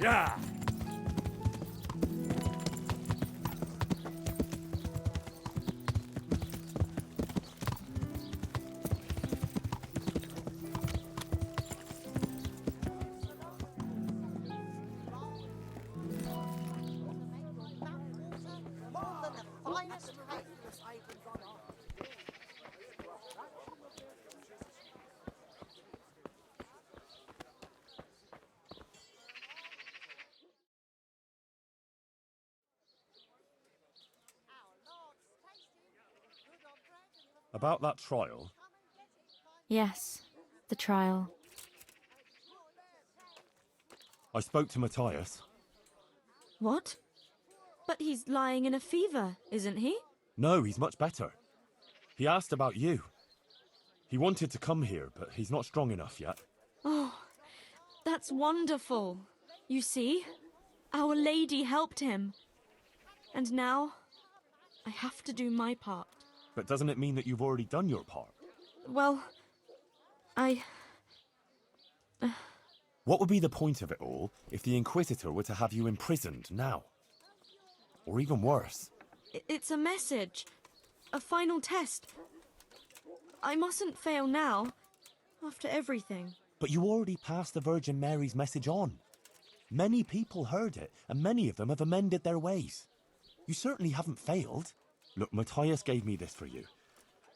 Yeah. More than the finest tables aprons on offer. About that trial, Yes, the trial? I spoke to Matthias. What? But he's lying in a fever, isn't he? No, he's much better. He asked about you. He wanted to come here, but he's not strong enough yet. Oh, that's wonderful. You see, Our Lady helped him. And now, I have to do my part. But doesn't it mean that you've already done your part? Well, What would be the point of it all if the Inquisitor were to have you imprisoned now? Or even worse? It's a message. A final test. I mustn't fail now, after everything. But you already passed the Virgin Mary's message on. Many people heard it, and many of them have amended their ways. You certainly haven't failed. Look, Matthias gave me this for you,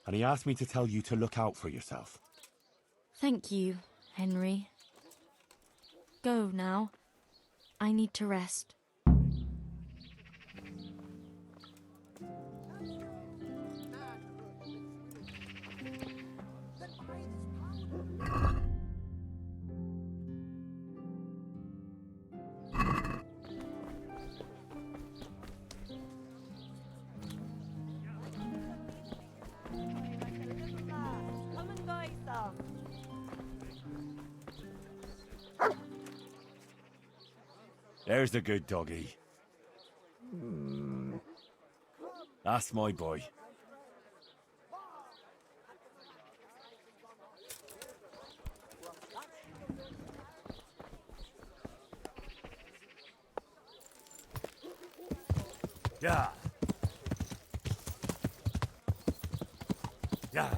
and he asked me to tell you to look out for yourself. Thank you, Henry. Go now. I need to rest. Come and buy some. There's the good doggy. That's my boy. Yeah. Yeah.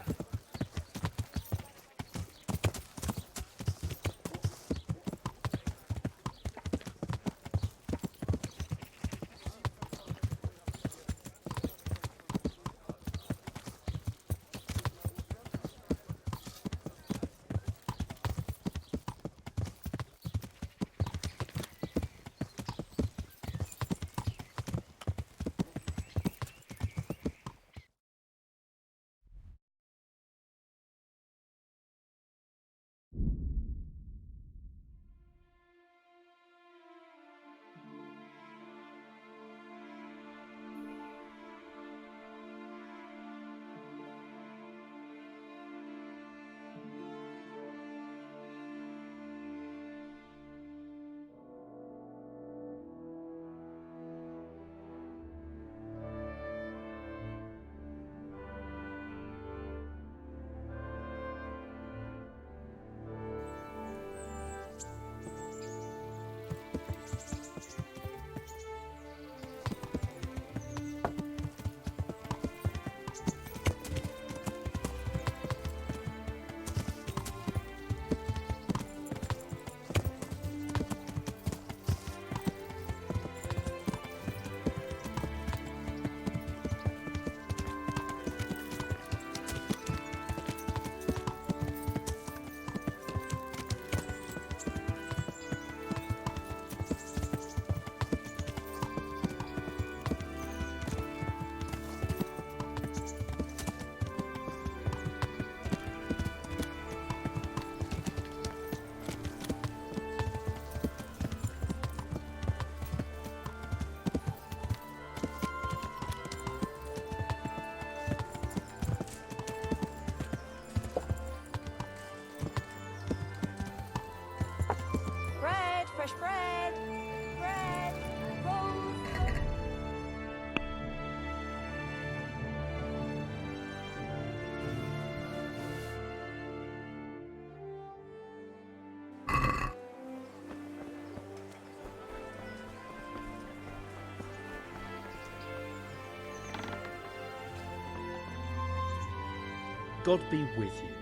Bread, fresh bread. Bread. Rolls. God be with you.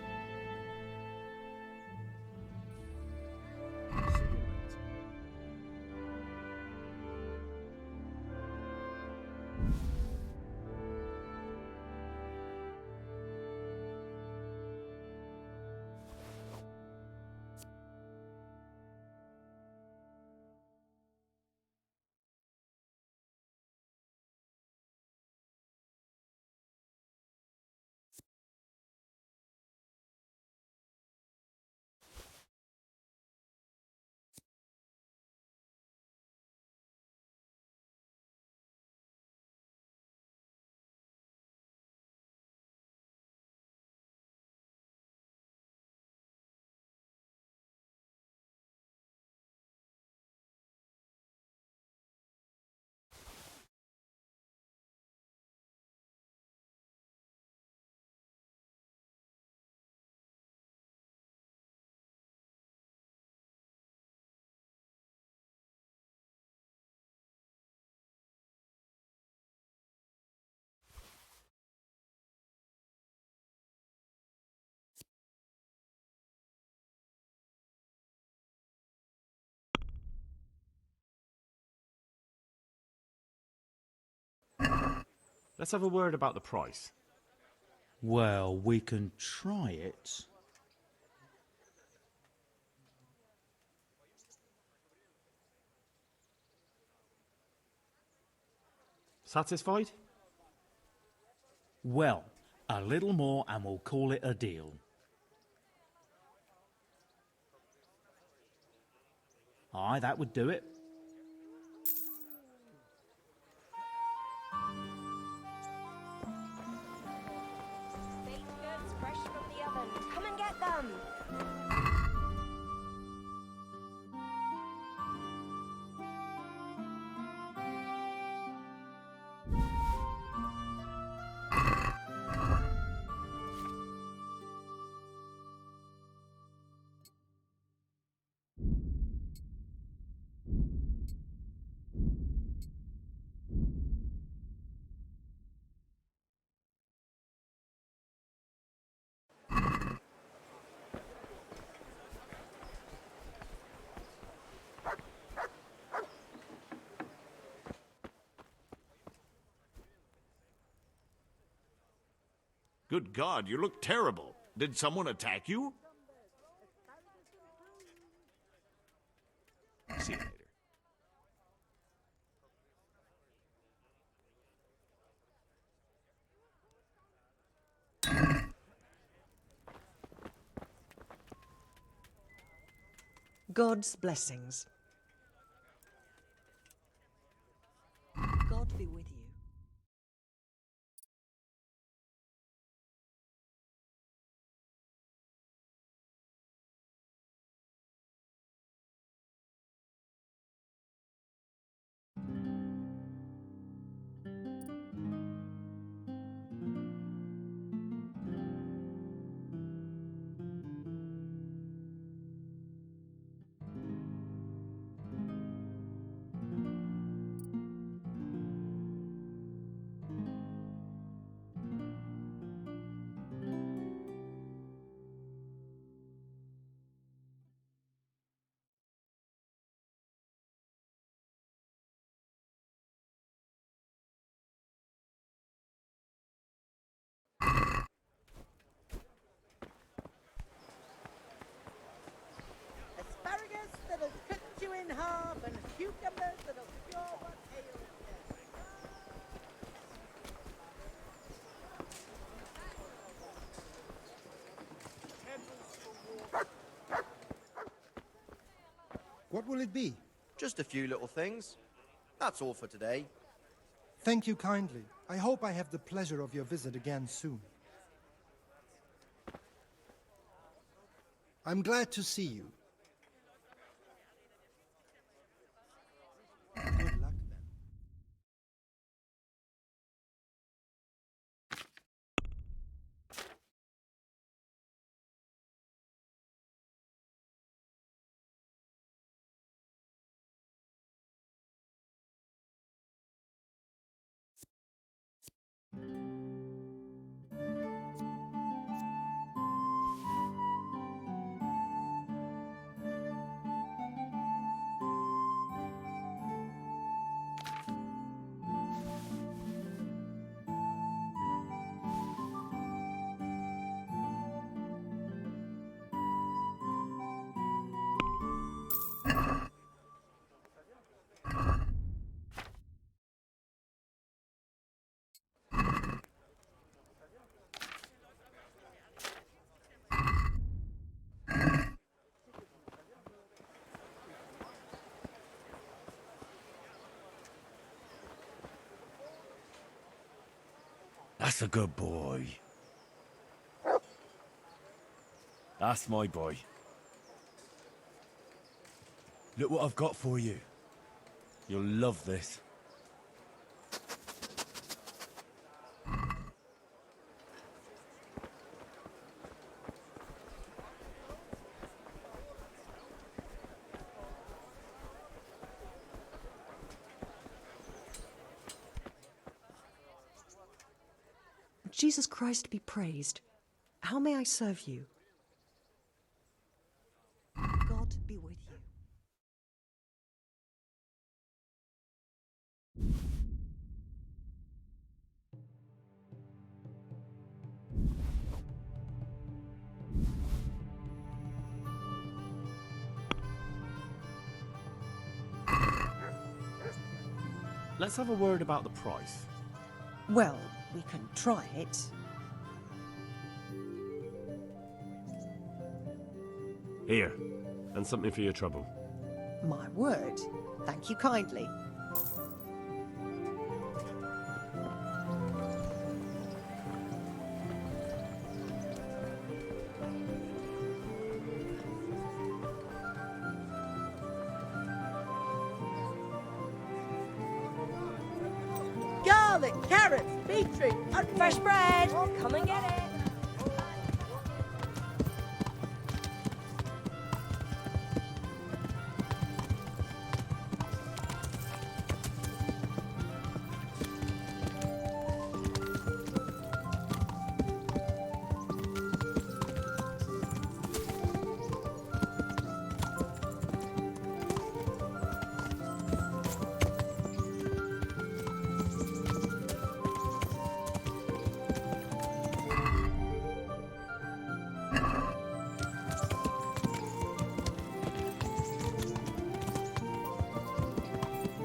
Let's have a word about the price. Well, we can try it. Satisfied? Well, a little more and we'll call it a deal. Aye, that would do it. Baked goods fresh from the oven. Come and get them. Good God, you look terrible. Did someone attack you? See you later. God's blessings. God be with you. Asparagus that'll cut you in half and cucumbers that'll cure what ails What will it be? Just a few little things. That's all for today. Thank you kindly. I hope I have the pleasure of your visit again soon. I'm glad to see you. Good luck then. That's a good boy. That's my boy. Look what I've got for you. You'll love this. Jesus Christ be praised. How may I serve you? God be with you. let's have a word about the price. Well, we can try it. Here, and something for your trouble. My word. Thank you kindly. Garlic, carrots, beetroot, onions. Fresh bread! Come and get it!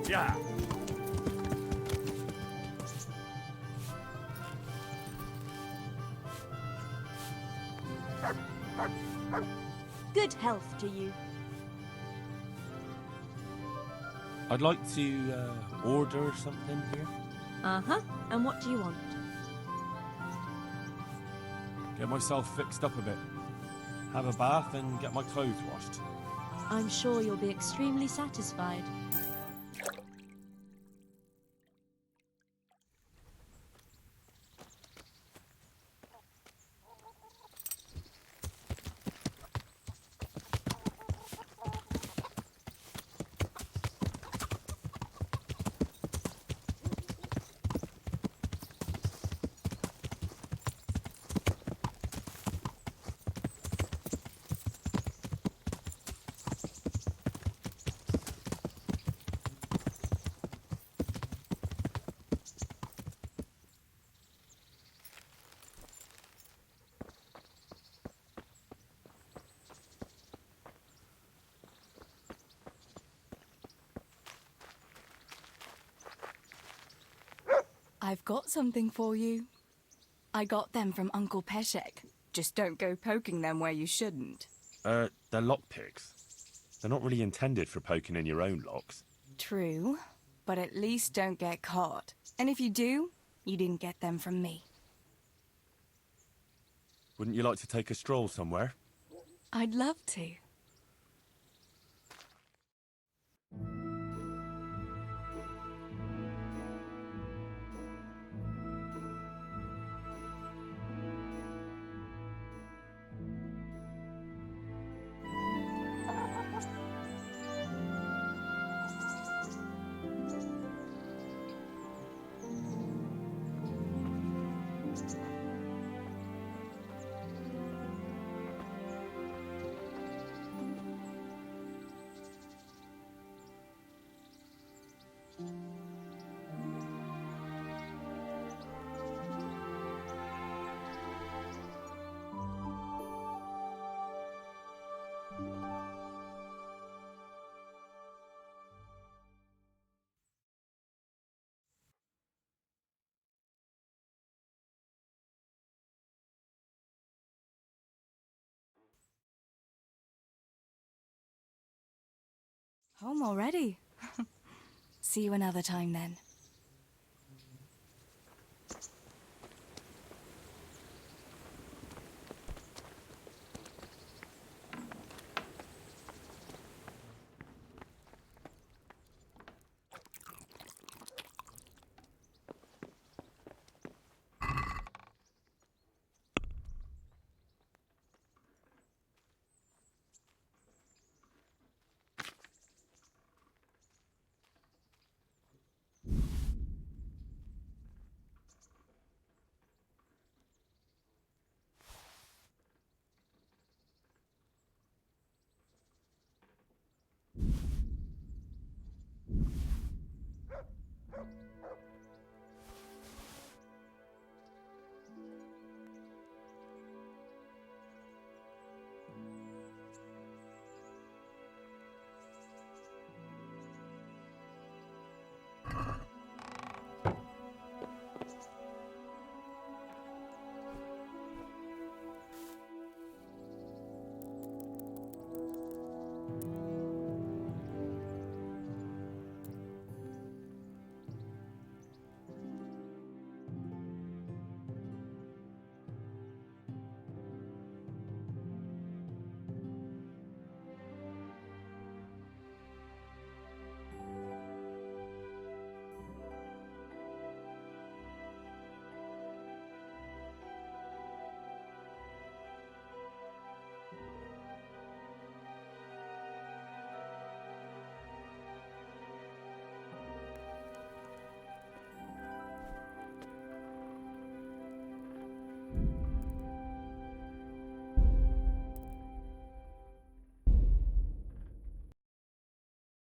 Yeah. Good health to you. I'd like to order something here. Uh-huh. And what do you want? Get myself fixed up a bit. Have a bath and get my clothes washed. I'm sure you'll be extremely satisfied. I've got something for you. I got them from Uncle Peshek. Just don't go poking them where you shouldn't. They're lockpicks. They're not really intended for poking in your own locks. True, but at least don't get caught. And if you do, you didn't get them from me. Wouldn't you like to take a stroll somewhere? I'd love to. Home already. See you another time then.